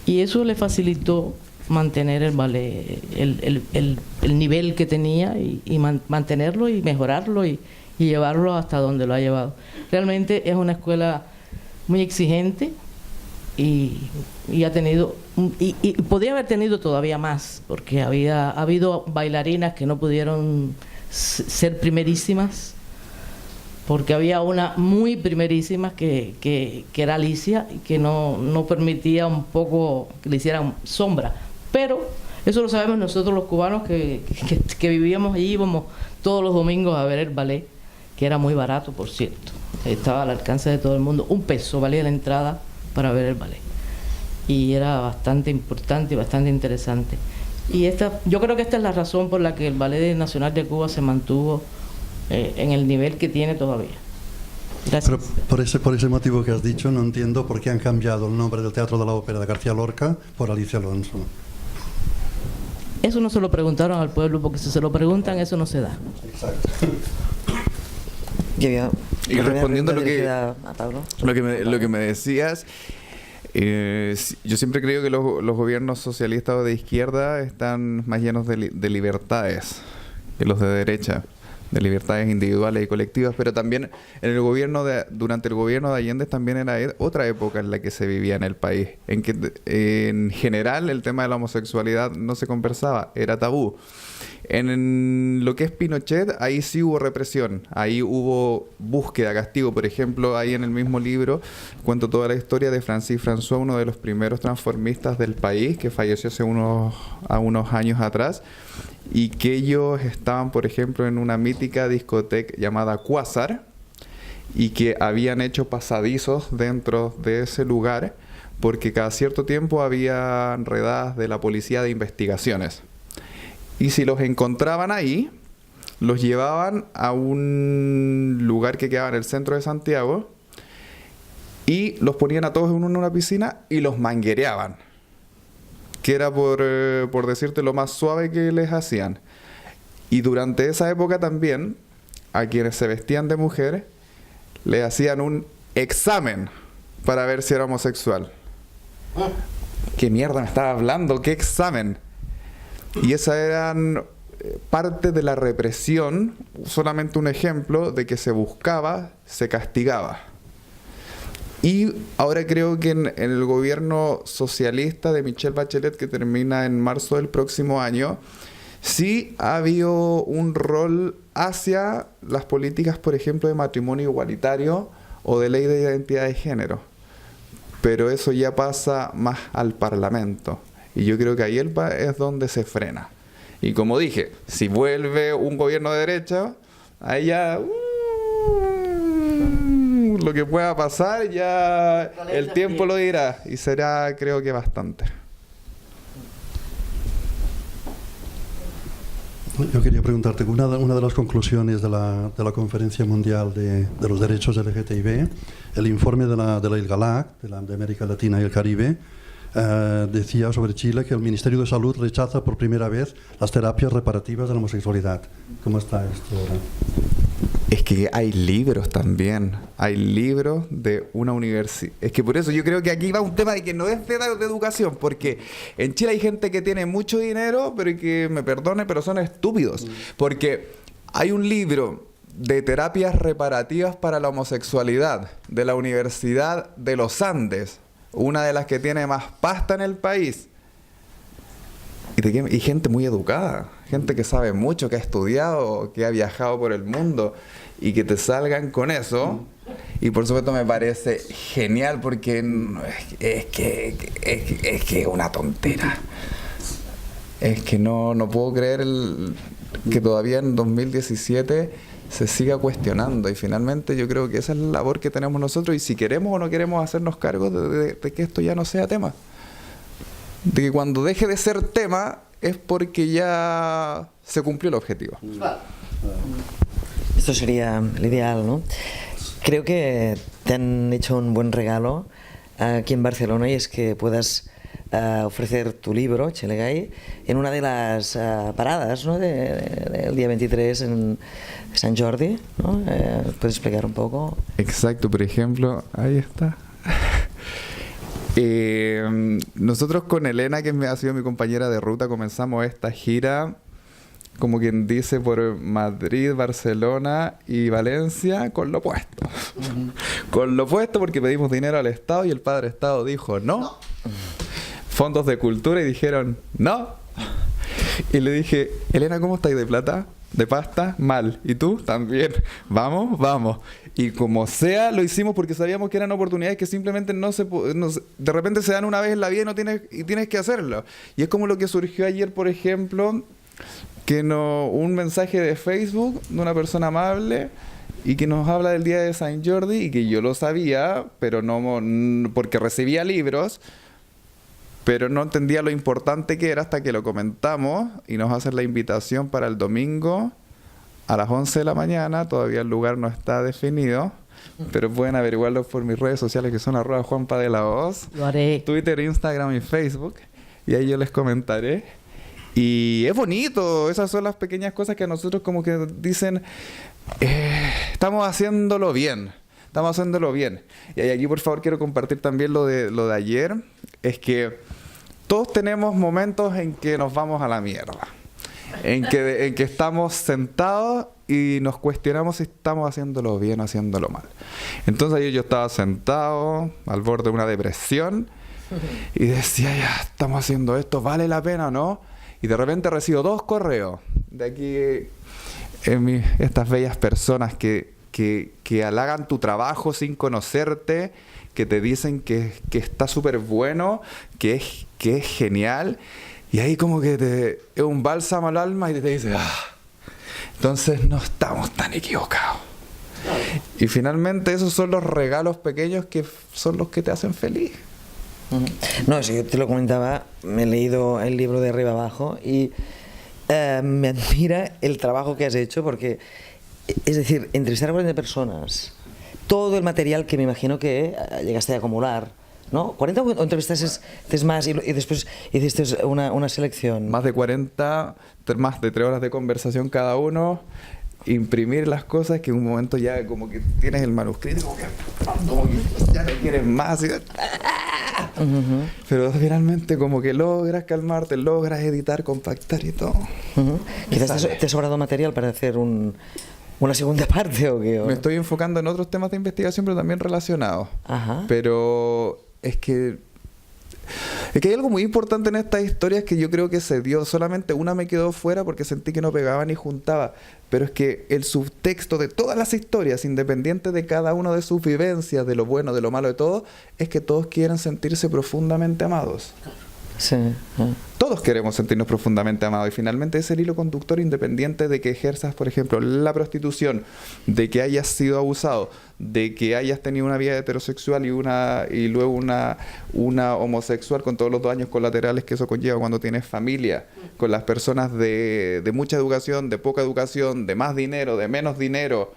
y eso le facilitó mantener el ballet, el nivel que tenía, y mantenerlo y mejorarlo y llevarlo hasta donde lo ha llevado. Realmente es una escuela muy exigente y ha tenido, y podría haber tenido todavía más, porque ha habido bailarinas que no pudieron ser primerísimas, porque había una muy primerísima que era Alicia, y que no permitía un poco que le hicieran sombra. Pero eso lo sabemos nosotros los cubanos que vivíamos allí, íbamos todos los domingos a ver el ballet, que era muy barato, por cierto. Estaba al alcance de todo el mundo. $1 valía la entrada para ver el ballet. Y era bastante importante y bastante interesante. Y yo creo que esta es la razón por la que el Ballet Nacional de Cuba se mantuvo en el nivel que tiene todavía. Gracias. Pero por ese motivo que has dicho, no entiendo por qué han cambiado el nombre del Teatro de la Ópera de García Lorca por Alicia Alonso. Eso no se lo preguntaron al pueblo, porque si se lo preguntan, eso no se da. Exacto. Y respondiendo a lo que me decías, yo siempre creo que los gobiernos socialistas o de izquierda están más llenos de libertades que los de derecha, de libertades individuales y colectivas, pero también durante el gobierno de Allende también era otra época en la que se vivía en el país, en que en general el tema de la homosexualidad no se conversaba, era tabú. En lo que es Pinochet, ahí sí hubo represión, ahí hubo búsqueda, castigo. Por ejemplo, ahí en el mismo libro cuento toda la historia de Francis François, uno de los primeros transformistas del país, que falleció hace unos años atrás, y que ellos estaban, por ejemplo, en una mítica discoteca llamada Quasar, y que habían hecho pasadizos dentro de ese lugar, porque cada cierto tiempo había redadas de la policía de investigaciones. Y si los encontraban ahí, los llevaban a un lugar que quedaba en el centro de Santiago y los ponían a todos en una piscina y los manguereaban, que era por decirte lo más suave que les hacían. Y durante esa época también, a quienes se vestían de mujer, le hacían un examen para ver si era homosexual. ¿Qué mierda me estaba hablando? ¿Qué examen? Y esa eran parte de la represión, solamente un ejemplo de que se buscaba, se castigaba. Y ahora creo que en el gobierno socialista de Michelle Bachelet, que termina en marzo del próximo año, sí ha habido un rol hacia las políticas, por ejemplo, de matrimonio igualitario o de ley de identidad de género. Pero eso ya pasa más al Parlamento. Y yo creo que ahí es donde se frena. Y como dije, si vuelve un gobierno de derecha, ahí ya lo que pueda pasar, ya el tiempo lo dirá. Y será, creo que bastante. Yo quería preguntarte, una de las conclusiones de la Conferencia Mundial de los Derechos LGTB, el informe de la ILGALAC, de América Latina y el Caribe, decía sobre Chile que el Ministerio de Salud rechaza por primera vez las terapias reparativas de la homosexualidad. ¿Cómo está esto ahora? Es que hay libros también, hay libros de una universidad. Es que por eso yo creo que aquí va un tema de que no es de educación, porque en Chile hay gente que tiene mucho dinero, pero que, me perdone, pero son estúpidos. Porque hay un libro de terapias reparativas para la homosexualidad de la Universidad de los Andes, una de las que tiene más pasta en el país. Y gente muy educada, gente que sabe mucho, que ha estudiado, que ha viajado por el mundo, y que te salgan con eso. Y por supuesto me parece genial, porque es que es una tontera. Es que no puedo creer que todavía en 2017 se siga cuestionando. Y finalmente yo creo que esa es la labor que tenemos nosotros, y si queremos o no queremos hacernos cargo de que esto ya no sea tema. De que cuando deje de ser tema es porque ya se cumplió el objetivo. Esto sería el ideal, ¿no? Creo que te han hecho un buen regalo aquí en Barcelona, y es que puedas ofrecer tu libro, Txelegay, en una de las paradas, ¿no? del día 23 en Sant Jordi, ¿no? ¿Puedes explicar un poco? Exacto, por ejemplo, ahí está. Nosotros con Elena, que ha sido mi compañera de ruta, comenzamos esta gira, como quien dice, por Madrid, Barcelona y Valencia, con lo opuesto. Con lo opuesto, porque pedimos dinero al Estado y el padre Estado dijo no. Fondos de cultura, y dijeron no. Y le dije, Elena, ¿cómo estáis de plata? ¿De pasta? Mal. ¿Y tú? También. Vamos, vamos. Y como sea, lo hicimos porque sabíamos que eran oportunidades que simplemente de repente se dan una vez en la vida y tienes que hacerlo. Y es como lo que surgió ayer, por ejemplo, un mensaje de Facebook de una persona amable y que nos habla del día de Sant Jordi, y que yo lo sabía, pero no porque recibía libros, pero no entendía lo importante que era hasta que lo comentamos, y nos hacen la invitación para el domingo a las 11 de la mañana. Todavía el lugar no está definido, pero pueden averiguarlo por mis redes sociales, que son @JuanpaDeLahoz, Lo haré. Twitter, Instagram y Facebook, y ahí yo les comentaré. Y es bonito, esas son las pequeñas cosas que a nosotros como que dicen, estamos haciéndolo bien. Estamos haciéndolo bien. Y aquí, por favor, quiero compartir también lo de ayer. Es que todos tenemos momentos en que nos vamos a la mierda. En que estamos sentados y nos cuestionamos si estamos haciéndolo bien o haciéndolo mal. Entonces ayer yo estaba sentado al borde de una depresión y decía, ya, estamos haciendo esto, ¿vale la pena o no? Y de repente recibo 2 correos de aquí, estas bellas personas que halagan tu trabajo sin conocerte, que te dicen que está súper bueno, que es genial, y ahí como que es un bálsamo al alma, y te dice, entonces no estamos tan equivocados. Y finalmente esos son los regalos pequeños que son los que te hacen feliz. No, si yo te lo comentaba, me he leído el libro de arriba abajo y me admira el trabajo que has hecho, porque, es decir, entrevistar a 40 personas, todo el material que me imagino que llegaste a acumular, ¿no? 40 o entrevistaste más y después hiciste una selección. Más de 40, más de 3 horas de conversación cada uno, imprimir las cosas, que en un momento ya como que tienes el manuscrito, como que ya te quieres más. Pero finalmente como que logras calmarte, logras editar, compactar y todo. Quizás te ha sobrado material para hacer una segunda parte, ¿o qué? Me estoy enfocando en otros temas de investigación, pero también relacionados. Ajá. Pero es que hay algo muy importante en estas historias que yo creo que se dio. Solamente una me quedó fuera porque sentí que no pegaba ni juntaba. Pero es que el subtexto de todas las historias, independiente de cada una de sus vivencias, de lo bueno, de lo malo, de todo, es que todos quieren sentirse profundamente amados. Sí. Todos queremos sentirnos profundamente amados, y finalmente es el hilo conductor, independiente de que ejerzas, por ejemplo, la prostitución, de que hayas sido abusado, de que hayas tenido una vida heterosexual y luego una homosexual, con todos los daños colaterales que eso conlleva cuando tienes familia, con las personas de mucha educación, de poca educación, de más dinero, de menos dinero,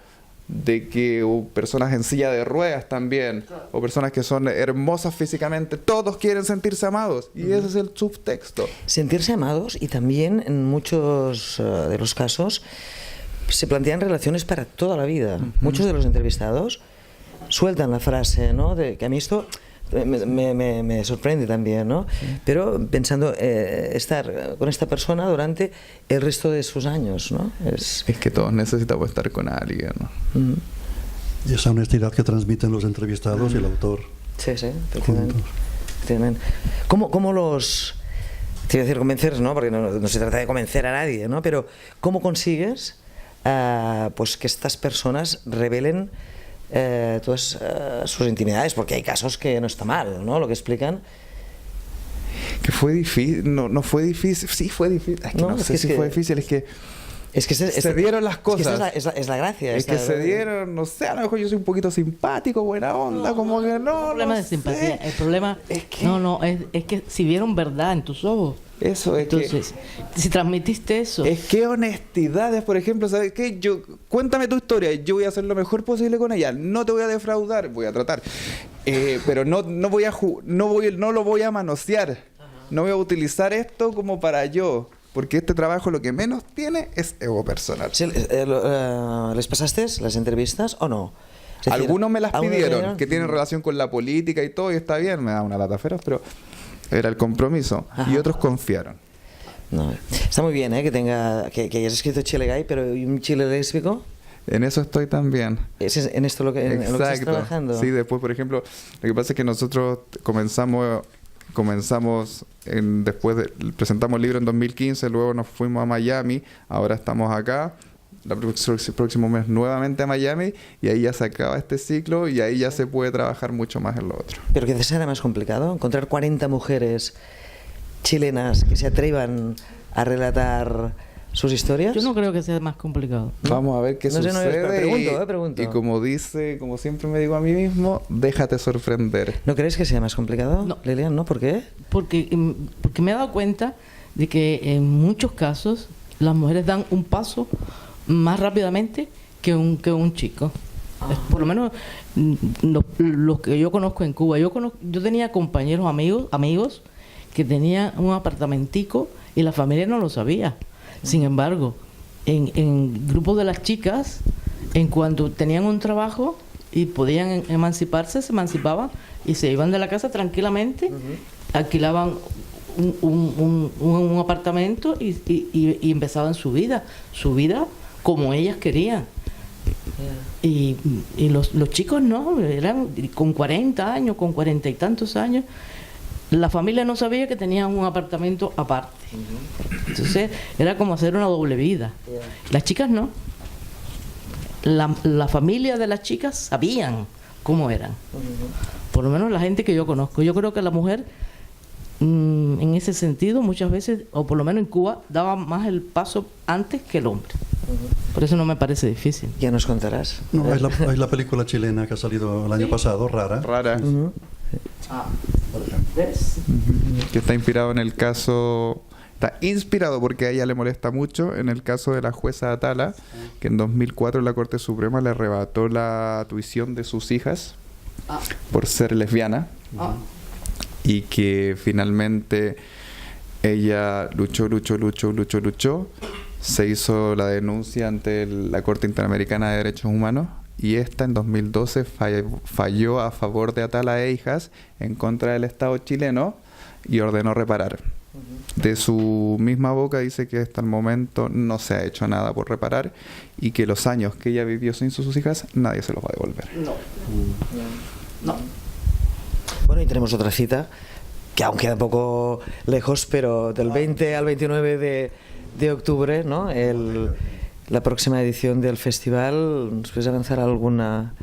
de que personas en silla de ruedas también, o personas que son hermosas físicamente, todos quieren sentirse amados, y ese es el subtexto. Sentirse amados, y también en muchos de los casos se plantean relaciones para toda la vida. Muchos de los entrevistados sueltan la frase, ¿no? De que a mí esto me sorprende también, ¿no? Pero pensando estar con esta persona durante el resto de sus años, ¿no? Es que todos necesitamos estar con alguien, ¿no? Y esa honestidad que transmiten los entrevistados y el autor. Sí, efectivamente. ¿Cómo los... Te iba a decir convencer, ¿no? Porque no se trata de convencer a nadie, ¿no? Pero ¿cómo consigues pues que estas personas revelen todas sus intimidades? Porque hay casos que no está mal, ¿no? Lo que explican. Que fue difícil, no fue difícil, sí fue difícil, es que no sé si fue difícil, es que se dieron las cosas. Es la gracia. Es que se dieron, no sé, a lo mejor yo soy un poquito simpático, buena onda, como que no. El problema de simpatía, el problema es que es que si vieron verdad en tus ojos. Eso es. Entonces, si transmitiste eso. Es que honestidades, por ejemplo, ¿sabes qué? Cuéntame tu historia, yo voy a hacer lo mejor posible con ella, no te voy a defraudar, voy a tratar, pero no lo voy a manosear, no voy a utilizar esto como para yo. Porque este trabajo lo que menos tiene es ego personal. Sí, ¿les pasaste las entrevistas o no? Es decir, algunos me las pidieron, que tienen relación con la política y todo, y está bien, me da una lata feroz, pero era el compromiso. Ajá. Y otros confiaron. No, está muy bien, que hayas escrito Chile Gay, pero ¿y un Chile lésbico? En eso estoy también. ¿Es en esto lo que estás trabajando? Sí, después, por ejemplo, lo que pasa es que nosotros comenzamos presentamos el libro en 2015, luego nos fuimos a Miami, ahora estamos acá, el próximo mes nuevamente a Miami, y ahí ya se acaba este ciclo y ahí ya se puede trabajar mucho más en lo otro. ¿Pero quizás era más complicado encontrar 40 mujeres chilenas que se atrevan a relatar sus historias? Yo no creo que sea más complicado. Vamos a ver qué sucede. Pregunto. Y como siempre me digo a mí mismo, déjate sorprender. ¿No crees que sea más complicado, No. Lilian? ¿No? ¿Por qué? Porque me he dado cuenta de que en muchos casos las mujeres dan un paso más rápidamente que un chico. Por lo menos los que yo conozco en Cuba. Yo tenía compañeros amigos que tenían un apartamentico y la familia no lo sabía. Sin embargo, en grupos de las chicas, en cuanto tenían un trabajo y podían emanciparse, se emancipaban y se iban de la casa tranquilamente, alquilaban un apartamento y empezaban su vida como ellas querían. Y los chicos no, eran con 40 años, con 40 y tantos años. La familia no sabía que tenían un apartamento aparte. Entonces era como hacer una doble vida. Las chicas no. La familia de las chicas sabían cómo eran. Por lo menos la gente que yo conozco. Yo creo que la mujer, en ese sentido, muchas veces, o por lo menos en Cuba, daba más el paso antes que el hombre. Por eso no me parece difícil. Ya nos contarás. No, hay la película chilena que ha salido el año pasado, Rara. Por ejemplo. Que está inspirado en el caso... Está inspirado porque a ella le molesta mucho en el caso de la jueza Atala, que en 2004 la Corte Suprema le arrebató la tuición de sus hijas por ser lesbiana, y que finalmente ella luchó, se hizo la denuncia ante la Corte Interamericana de Derechos Humanos, y esta en 2012 falló a favor de Atala e hijas en contra del Estado chileno y ordenó reparar. De su misma boca dice que hasta el momento no se ha hecho nada por reparar y que los años que ella vivió sin sus hijas nadie se los va a devolver. No. Bueno, y tenemos otra cita que aún queda un poco lejos, pero del 20 al 29 de octubre, ¿no? La próxima edición del festival. ¿Nos puedes avanzar alguna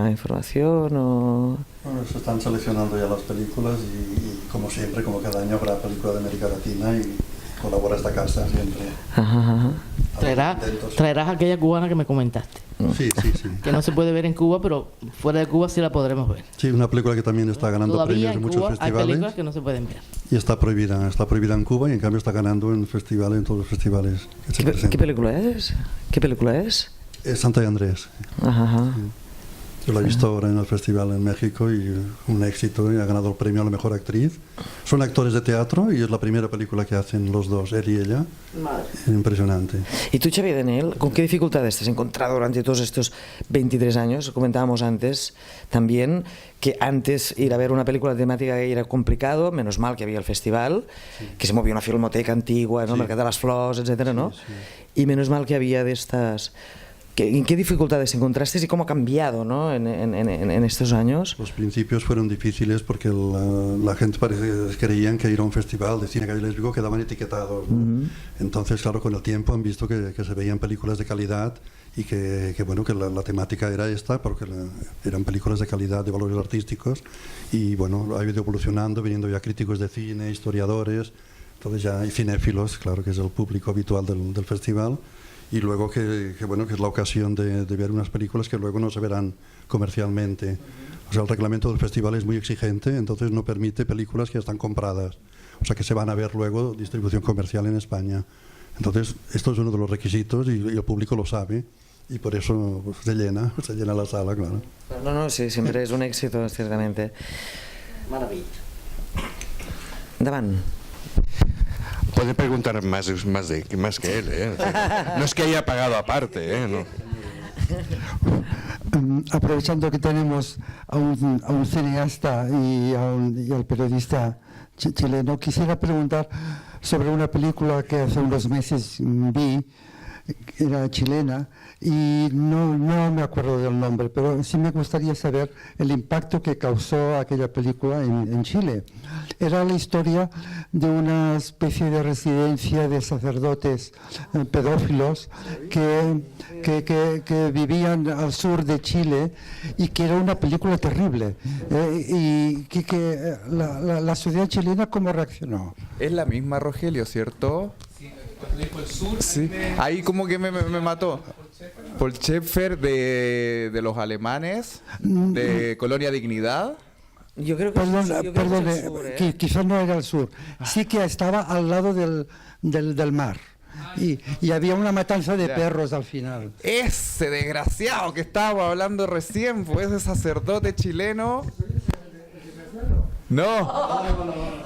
información? Bueno, se están seleccionando ya las películas y como siempre, como cada año, habrá película de América Latina y colabora esta casa siempre. Traerás aquella cubana que me comentaste. Sí. Que no se puede ver en Cuba, pero fuera de Cuba sí la podremos ver. Sí, una película que también está ganando Todavía premios en Cuba muchos hay festivales. películas que no se pueden ver. Y está prohibida en Cuba y en cambio está ganando en todos los festivales que se presentan. ¿Qué película es? Es Santa y Andrés. Ajá. Yo la he visto ahora en el festival en México y un éxito, y ha ganado el premio a la mejor actriz. Son actores de teatro y es la primera película que hacen los dos, él y ella. Impresionante. ¿Y tú, Xavier Denel, con qué dificultades te has encontrado durante todos estos 23 años? Comentábamos antes también que antes ir a ver una película temática era complicado, menos mal que había el festival, que se movía una filmoteca antigua, ¿no? Mercat de las Flors, etcétera, ¿no? Y menos mal que había de estas... ¿En qué dificultades encontraste y cómo ha cambiado, ¿no? en estos años? Los principios fueron difíciles porque la gente creían que ir a un festival de cine lésbico quedaban etiquetados, ¿no? Entonces, claro, con el tiempo han visto que se veían películas de calidad y que bueno, que la temática era esta, porque eran películas de calidad, de valores artísticos, y bueno, ha ido evolucionando, viniendo ya críticos de cine, historiadores, entonces ya hay cinéfilos, claro, que es el público habitual del festival. Y luego que bueno, que es la ocasión de ver unas películas que luego no se verán comercialmente. O sea, el reglamento del festival es muy exigente, entonces no permite películas que ya están compradas, o sea, que se van a ver luego distribución comercial en España. Entonces, esto es uno de los requisitos y el público lo sabe, y por eso pues, se llena la sala, claro. No, sí, siempre es un éxito, ciertamente. Maravilla. Davant. Puede preguntar más que él, ¿eh? No es que haya pagado aparte, ¿eh? No. Aprovechando que tenemos a un cineasta y al periodista chileno, quisiera preguntar sobre una película que hace unos meses vi, era chilena, y no me acuerdo del nombre, pero sí me gustaría saber el impacto que causó aquella película en Chile. Era la historia de una especie de residencia de sacerdotes pedófilos que vivían al sur de Chile, y que era una película terrible. Y que la sociedad chilena, ¿cómo reaccionó? Es la misma, Rogelio, ¿cierto? Sí, ahí como que me mató. Paul Schäfer de los alemanes, de Colonia Dignidad. Yo creo que Perdón, quizás no era el sur. Sí que estaba al lado del mar. Y había una matanza de perros al final. Ese desgraciado que estábamos hablando recién, pues ese sacerdote chileno. No,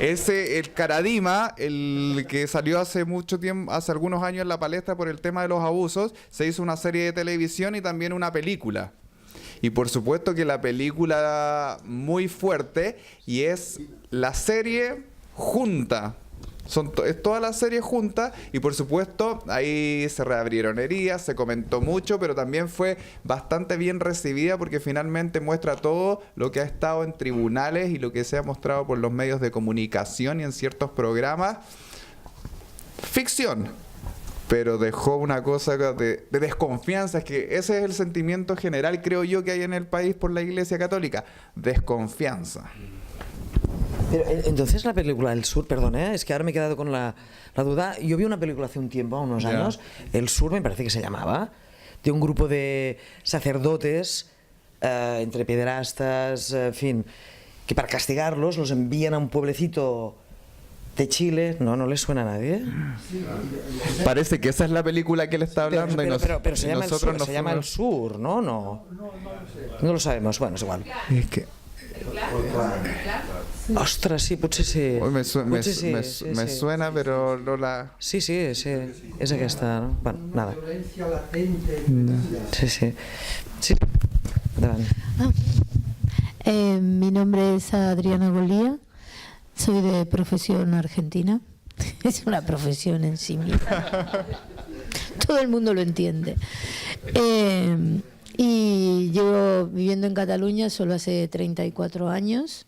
ese, el Caradima, el que salió hace mucho tiempo, hace algunos años en la palestra por el tema de los abusos, se hizo una serie de televisión y también una película. Y por supuesto que la película muy fuerte, y es la serie junta. Es toda la serie junta, y por supuesto ahí se reabrieron heridas, se comentó mucho, pero también fue bastante bien recibida porque finalmente muestra todo lo que ha estado en tribunales y lo que se ha mostrado por los medios de comunicación y en ciertos programas. Ficción, pero dejó una cosa de desconfianza. Es que ese es el sentimiento general, creo yo, que hay en el país por la Iglesia Católica: desconfianza. Pero, entonces la película El Sur, perdón, es que ahora me he quedado con la duda. Yo vi una película hace un tiempo, unos años, El Sur me parece que se llamaba, de un grupo de sacerdotes, entre pederastas, en fin, que para castigarlos los envían a un pueblecito de Chile. No les suena a nadie. Parece que esa es la película que él está hablando. Pero se llama El Sur, se llama El Sur, ¿no? No lo sabemos, bueno, es igual. Es que... Ostres, sí, potser sí. Me suena, pero no la... Sí, és aquesta, no? Bueno, nada. Sí. Davant. Mi nombre es Adriana Golía, soy de profesión argentina. Es una profesión en sí misma. Todo el mundo lo entiende. Y llevo viviendo en Cataluña solo hace 34 años.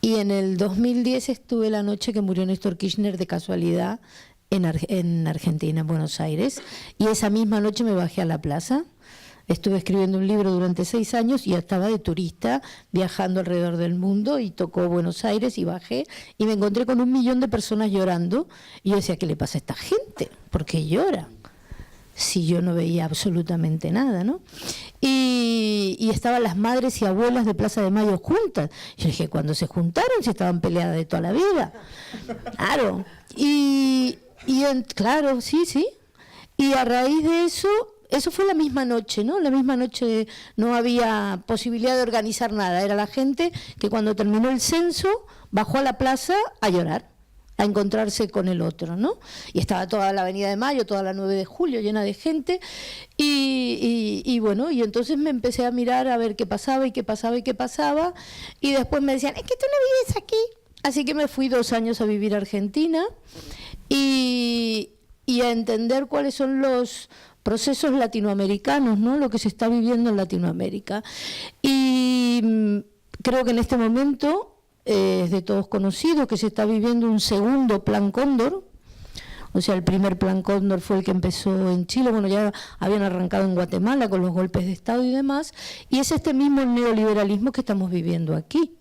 Y en el 2010 estuve la noche que murió Néstor Kirchner de casualidad en Argentina, en Buenos Aires. Y esa misma noche me bajé a la plaza. Estuve escribiendo un libro durante 6 años y estaba de turista viajando alrededor del mundo, y tocó Buenos Aires y bajé y me encontré con 1 millón de personas llorando. Y yo decía, ¿qué le pasa a esta gente? ¿Por qué llora? Si yo no veía absolutamente nada, ¿no? Y estaban las madres y abuelas de Plaza de Mayo juntas. Yo dije, ¿cuándo se juntaron? Si estaban peleadas de toda la vida. Claro. Claro, sí. Y a raíz de eso eso fue la misma noche, ¿no? La misma noche no había posibilidad de organizar nada. Era la gente que cuando terminó el censo bajó a la plaza a llorar, a encontrarse con el otro, ¿no? Y estaba toda la Avenida de Mayo, toda la 9 de Julio llena de gente y bueno, y entonces me empecé a mirar a ver qué pasaba y qué pasaba y qué pasaba y después me decían, es que tú no vives aquí. Así que me fui 2 años a vivir a Argentina y a entender cuáles son los procesos latinoamericanos, ¿no? Lo que se está viviendo en Latinoamérica. Y creo que en este momento es de todos conocido que se está viviendo un segundo Plan Cóndor. O sea, el primer Plan Cóndor fue el que empezó en Chile, bueno, ya habían arrancado en Guatemala con los golpes de Estado y demás, y es este mismo neoliberalismo que estamos viviendo aquí.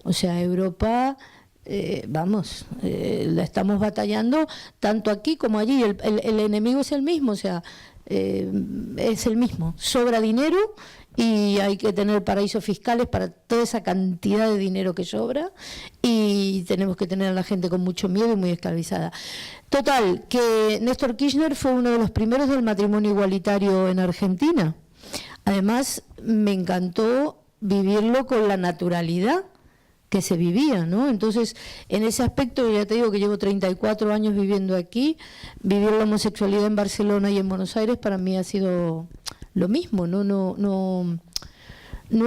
O sea, Europa, la estamos batallando tanto aquí como allí, el enemigo es el mismo, o sea, es el mismo, sobra dinero y hay que tener paraísos fiscales para toda esa cantidad de dinero que sobra y tenemos que tener a la gente con mucho miedo y muy esclavizada. Total, que Néstor Kirchner fue uno de los primeros del matrimonio igualitario en Argentina. Además, me encantó vivirlo con la naturalidad que se vivía, ¿no? Entonces, en ese aspecto, ya te digo que llevo 34 años viviendo aquí, vivir la homosexualidad en Barcelona y en Buenos Aires para mí ha sido lo mismo, no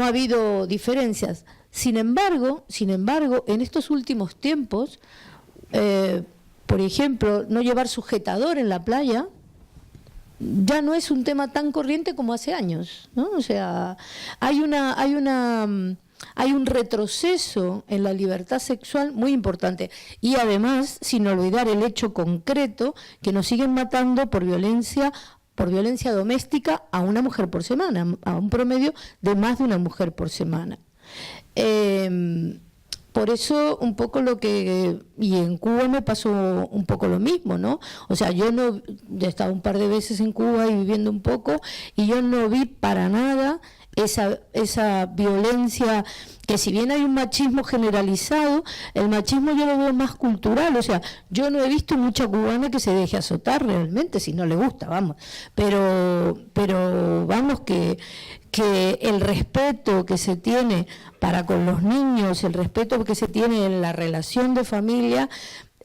ha habido diferencias. Sin embargo, en estos últimos tiempos, por ejemplo, no llevar sujetador en la playa ya no es un tema tan corriente como hace años, ¿no? O sea, hay un retroceso en la libertad sexual muy importante y además, sin olvidar el hecho concreto que nos siguen matando por violencia doméstica a una mujer por semana, a un promedio de más de una mujer por semana. Por eso un poco y en Cuba me pasó un poco lo mismo, ¿no? O sea, yo he estado un par de veces en Cuba y viviendo un poco y yo no vi para nada esa violencia, que si bien hay un machismo generalizado, el machismo yo lo veo más cultural, o sea, yo no he visto mucha cubana que se deje azotar realmente, si no le gusta, vamos, pero vamos que el respeto que se tiene para con los niños, el respeto que se tiene en la relación de familia,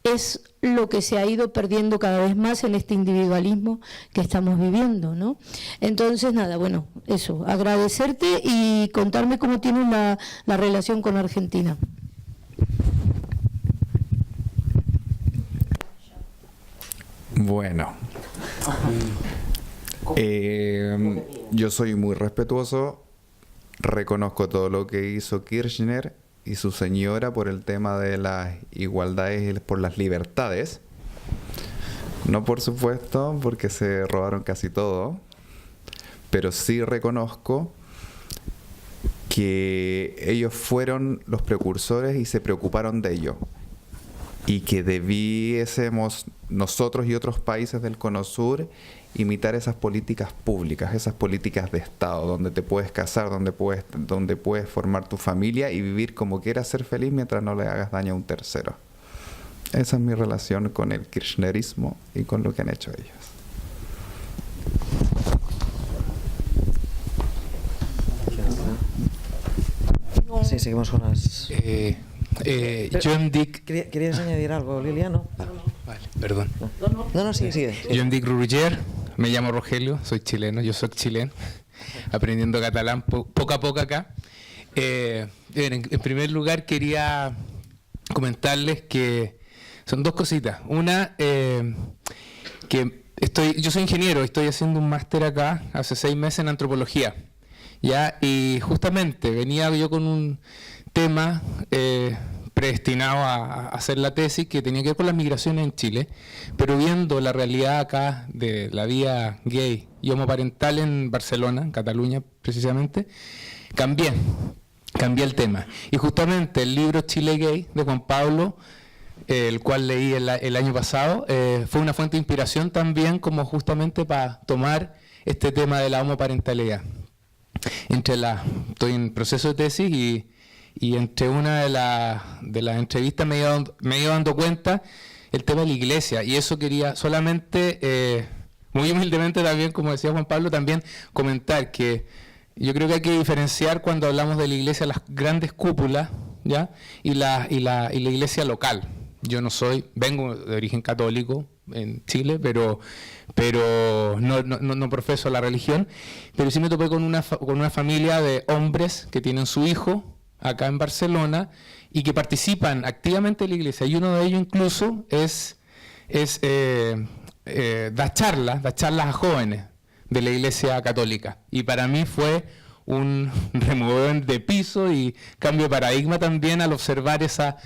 es lo que se ha ido perdiendo cada vez más en este individualismo que estamos viviendo, ¿no? Entonces, nada, bueno, eso, agradecerte y contarme cómo tienes la relación con Argentina. Bueno, yo soy muy respetuoso, reconozco todo lo que hizo Kirchner y su señora por el tema de las igualdades y por las libertades. No, por supuesto, porque se robaron casi todo, pero sí reconozco que ellos fueron los precursores y se preocuparon de ello. Y que debiésemos nosotros y otros países del Cono Sur imitar esas políticas públicas, esas políticas de Estado, donde te puedes casar, donde puedes formar tu familia y vivir como quieras, ser feliz mientras no le hagas daño a un tercero. Esa es mi relación con el kirchnerismo y con lo que han hecho ellos. Sí, seguimos con las... Yo em dic... ¿Querías añadir algo, Liliano? Vale, perdón. No, sigue. Yo em dic Roger, me llamo Rogelio, soy chileno, yo soy chileno, aprendiendo catalán poco a poco acá. En primer lugar quería comentarles que son dos cositas. Una, que yo soy ingeniero, estoy haciendo un máster acá hace 6 meses en antropología, ¿ya? Y justamente venía yo con un tema predestinado a hacer la tesis que tenía que ver con las migraciones en Chile, pero viendo la realidad acá de la vida gay y homoparental en Barcelona, en Cataluña precisamente, cambié el tema. Y justamente el libro Chile Gay de Juan Pablo, el cual leí el año pasado, fue una fuente de inspiración también como justamente para tomar este tema de la homoparentalidad. Estoy en proceso de tesis y entre una de las entrevistas me he ido dando cuenta el tema de la iglesia, y eso quería solamente, muy humildemente también, como decía Juan Pablo, también comentar que yo creo que hay que diferenciar cuando hablamos de la iglesia las grandes cúpulas, ¿ya? y la iglesia local. Yo vengo de origen católico en Chile, pero no profeso la religión, pero sí me topé con una familia de hombres que tienen su hijo acá en Barcelona y que participan activamente en la iglesia, y uno de ellos incluso da charlas a jóvenes de la iglesia católica, y para mí fue un removedor de piso y cambio de paradigma también al observar esa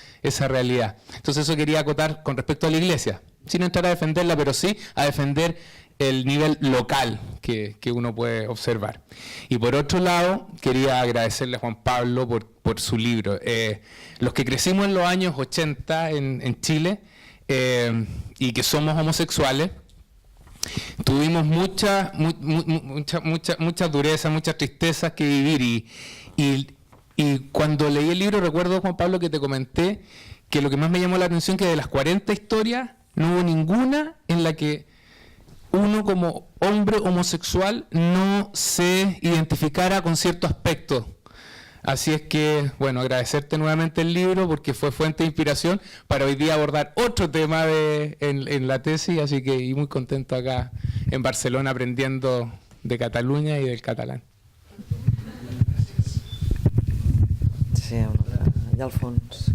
realidad. Entonces eso quería acotar con respecto a la iglesia, sin entrar a defenderla, pero sí a defender el nivel local que uno puede observar. Y por otro lado, quería agradecerle a Juan Pablo por su libro. Los que crecimos en los años 80 en Chile y que somos homosexuales, tuvimos mucha dureza, muchas tristezas que vivir, y cuando leí el libro recuerdo, Juan Pablo, que te comenté que lo que más me llamó la atención que de las 40 historias no hubo ninguna en la que uno como hombre homosexual no se identificara con cierto aspecto. Así es que, bueno, agradecerte nuevamente el libro porque fue fuente de inspiración para hoy día abordar otro tema en la tesis, así que y muy contento acá en Barcelona aprendiendo de Cataluña y del catalán. Sí, allà al fons.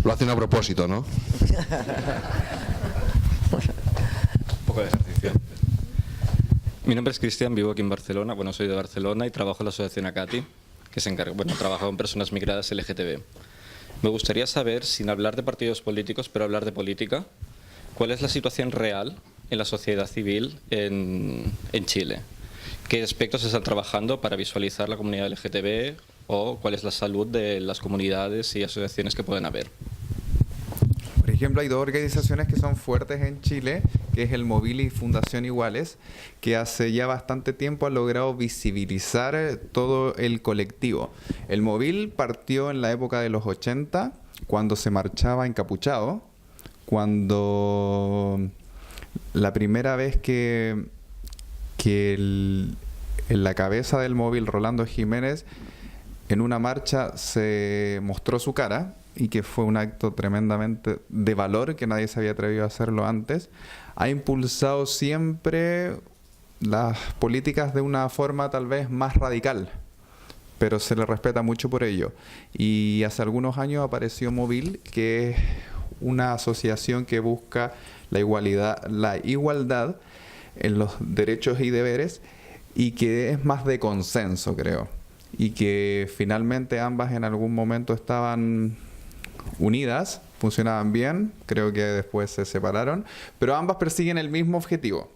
Lo hacen a propósito, ¿no? Un poco de ejercicio. Mi nombre es Cristian, vivo aquí en Barcelona. Bueno, soy de Barcelona y trabajo en la asociación ACATI, que se encarga, trabajo con personas migradas LGTB. Me gustaría saber, sin hablar de partidos políticos, pero hablar de política, ¿cuál es la situación real en la sociedad civil en Chile? ¿Qué aspectos se están trabajando para visualizar la comunidad LGTB o cuál es la salud de las comunidades y asociaciones que pueden haber? Por ejemplo, hay dos organizaciones que son fuertes en Chile, que es el Movil y Fundación Iguales, que hace ya bastante tiempo han logrado visibilizar todo el colectivo. El Movil partió en la época de los 80, cuando se marchaba encapuchado, cuando la primera vez que en la cabeza del Movil, Rolando Jiménez, en una marcha se mostró su cara, y que fue un acto tremendamente de valor, que nadie se había atrevido a hacerlo antes, ha impulsado siempre las políticas de una forma tal vez más radical, pero se le respeta mucho por ello. Y hace algunos años apareció Movil, que es una asociación que busca la igualdad en los derechos y deberes, y que es más de consenso, creo, y que finalmente ambas en algún momento estaban unidas, funcionaban bien, creo que después se separaron, pero ambas persiguen el mismo objetivo.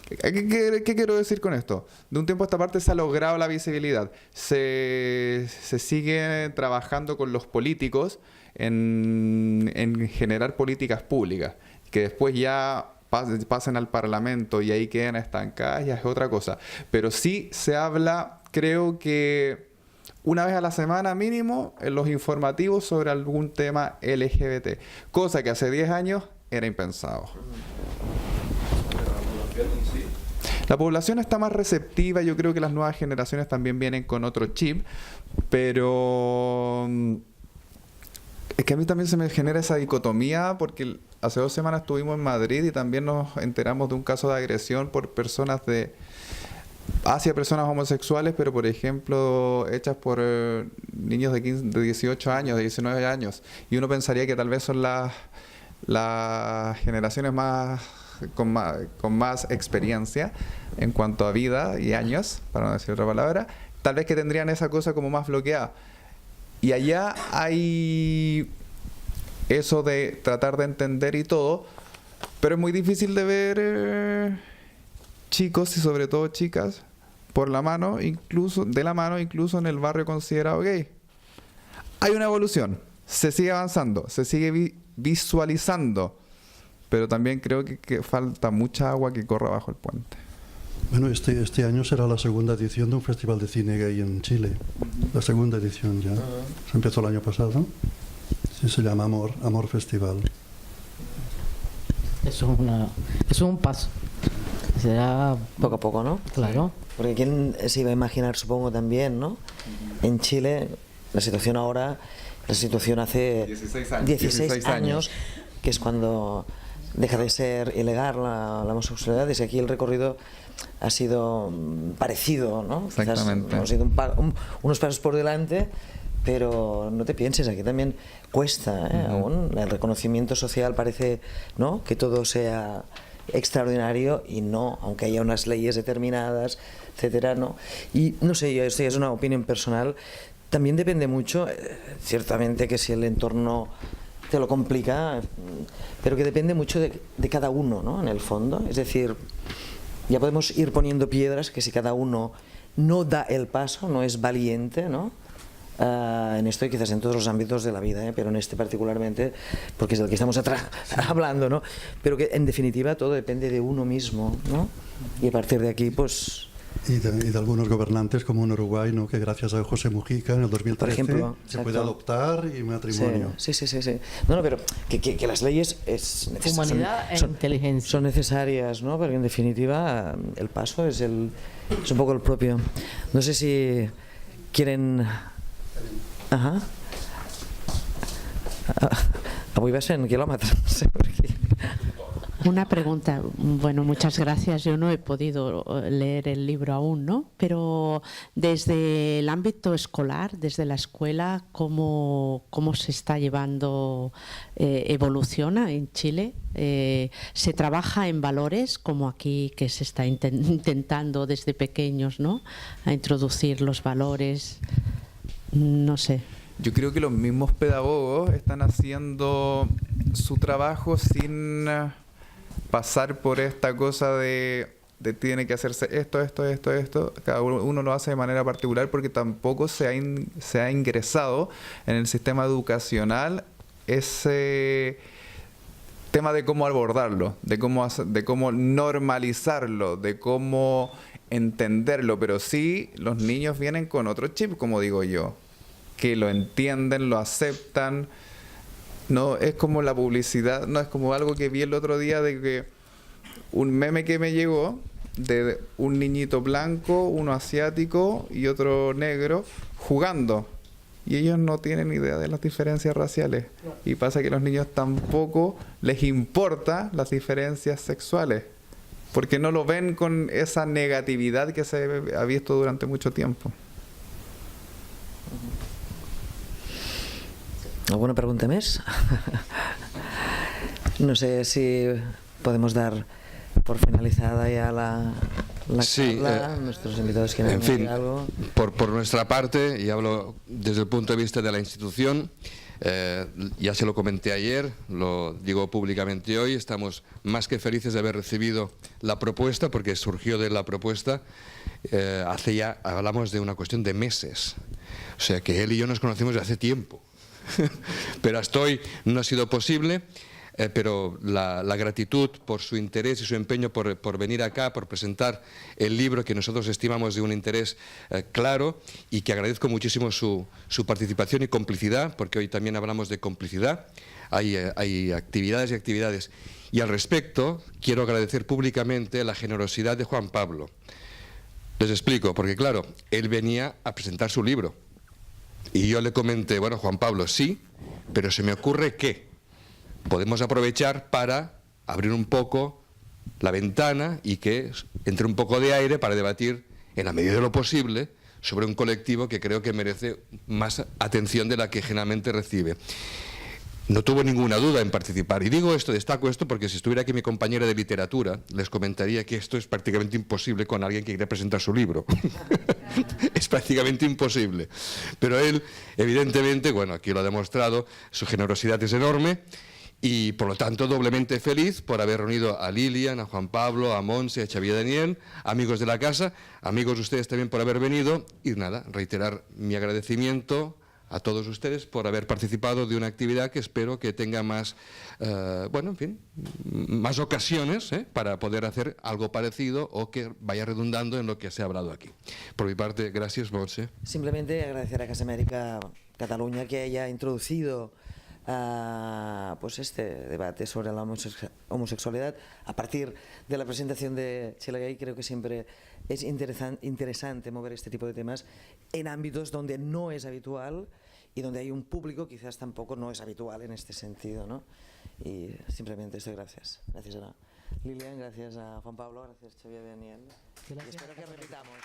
¿Qué quiero decir con esto? De un tiempo a esta parte se ha logrado la visibilidad, se sigue trabajando con los políticos en generar políticas públicas, que después ya pasen al Parlamento y ahí queden estancadas, ya es otra cosa. Pero sí se habla, creo que una vez a la semana mínimo, en los informativos sobre algún tema LGBT, cosa que hace 10 años era impensado. La población está más receptiva, yo creo que las nuevas generaciones también vienen con otro chip, pero es que a mí también se me genera esa dicotomía, porque hace 2 semanas estuvimos en Madrid y también nos enteramos de un caso de agresión por personas hacia personas homosexuales, pero por ejemplo hechas por niños de 18 años, de 19 años, y uno pensaría que tal vez son las generaciones con más experiencia en cuanto a vida y años, para no decir otra palabra, tal vez que tendrían esa cosa como más bloqueada. Y allá hay eso de tratar de entender y todo, pero es muy difícil de ver chicos y sobre todo chicas de la mano, incluso en el barrio considerado gay. Hay una evolución, se sigue avanzando, se sigue visualizando, pero también creo que falta mucha agua que corra bajo el puente. Bueno, este año será la segunda edición de un festival de cine gay en Chile. La segunda edición ya. Se empezó el año pasado. Sí, se llama Amor Festival. Eso es un paso. Será Poco a poco, ¿no? claro. Porque quién se iba a imaginar, supongo también, ¿no? En Chile, la situación ahora, la situación hace 16 años, que es cuando deja de ser ilegal la homosexualidad, desde aquí el recorrido ha sido parecido, ¿no? Exactamente. Quizás hemos ido unos pasos por delante, pero no te pienses, aquí también cuesta, aún el reconocimiento social parece, ¿no?, que todo sea extraordinario, y no, aunque haya unas leyes determinadas, etcétera, ¿no? Y no sé, esto ya es una opinión personal, también depende mucho, ciertamente que si el entorno te lo complica, pero que depende mucho de cada uno, ¿no?, en el fondo. Es decir, ya podemos ir poniendo piedras que si cada uno no da el paso, no es valiente, ¿no? En esto y quizás en todos los ámbitos de la vida, pero en este particularmente, porque es del que estamos hablando, ¿no? Pero que en definitiva todo depende de uno mismo, ¿no? Y a partir de aquí, pues... Y de algunos gobernantes como en Uruguay, ¿no?, que gracias a José Mujica en el 2013 por ejemplo, se puede adoptar y matrimonio. Sí. No, pero que las leyes Humanidad e inteligencia. son necesarias, ¿no? Porque en definitiva el paso es un poco el propio. No sé si quieren... Ajá. Avui va ser en quilòmetres, no sé per aquí. Una pregunta. Bueno, muchas gracias. Yo no he podido leer el libro aún, ¿no? Pero desde el ámbito escolar, desde la escuela, ¿cómo se está llevando? ¿Evoluciona en Chile? ¿Se trabaja en valores como aquí, que se está intentando desde pequeños, ¿no?, a introducir los valores? No sé. Yo creo que los mismos pedagogos están haciendo su trabajo sin pasar por esta cosa de tiene que hacerse esto. Cada uno lo hace de manera particular porque tampoco se ha ingresado en el sistema educacional ese tema de cómo abordarlo, de cómo normalizarlo, de cómo entenderlo. Pero sí, los niños vienen con otro chip, como digo yo, que lo entienden, lo aceptan. No es como la publicidad, no es como algo que vi el otro día de que un meme que me llegó de un niñito blanco, uno asiático y otro negro jugando, y ellos no tienen idea de las diferencias raciales, y pasa que a los niños tampoco les importa las diferencias sexuales porque no lo ven con esa negatividad que se ha visto durante mucho tiempo. ¿Alguna pregunta más? No sé si podemos dar por finalizada ya la charla. Nuestros invitados quieren decir algo. Por nuestra parte, y hablo desde el punto de vista de la institución, ya se lo comenté ayer, lo digo públicamente hoy, estamos más que felices de haber recibido la propuesta, porque surgió de la propuesta, hablamos de una cuestión de meses, o sea que él y yo nos conocemos de hace tiempo. Pero hasta hoy no ha sido posible, pero la gratitud por su interés y su empeño por venir acá, por presentar el libro que nosotros estimamos de un interés claro, y que agradezco muchísimo su participación y complicidad, porque hoy también hablamos de complicidad, hay actividades y actividades. Y al respecto quiero agradecer públicamente la generosidad de Juan Pablo. Les explico, porque claro, él venía a presentar su libro. Y yo le comenté, bueno, Juan Pablo, sí, pero se me ocurre que podemos aprovechar para abrir un poco la ventana y que entre un poco de aire para debatir, en la medida de lo posible, sobre un colectivo que creo que merece más atención de la que generalmente recibe. No tuvo ninguna duda en participar. Y digo esto, destaco esto, porque si estuviera aquí mi compañera de literatura, les comentaría que esto es prácticamente imposible con alguien que quiere presentar su libro. Es prácticamente imposible. Pero él, evidentemente, bueno, aquí lo ha demostrado, su generosidad es enorme, y por lo tanto doblemente feliz por haber reunido a Lilian, a Juan Pablo, a Monse, a Xavier Daniel, amigos de la casa, amigos de ustedes también por haber venido, y nada, reiterar mi agradecimiento a todos ustedes por haber participado de una actividad que espero que tenga más, bueno, en fin, más ocasiones para poder hacer algo parecido o que vaya redundando en lo que se ha hablado aquí. Por mi parte, gracias, Monse. Simplemente agradecer a Casa América Cataluña que haya introducido pues este debate sobre la homosexualidad a partir de la presentación de Chile Gay. Creo que siempre es interesante mover este tipo de temas en ámbitos donde no es habitual y donde hay un público quizás tampoco no es habitual en este sentido, ¿no? Y simplemente esto, gracias. Gracias a Lilian, gracias a Juan Pablo, gracias Xavier Daniel. Y espero que repitamos.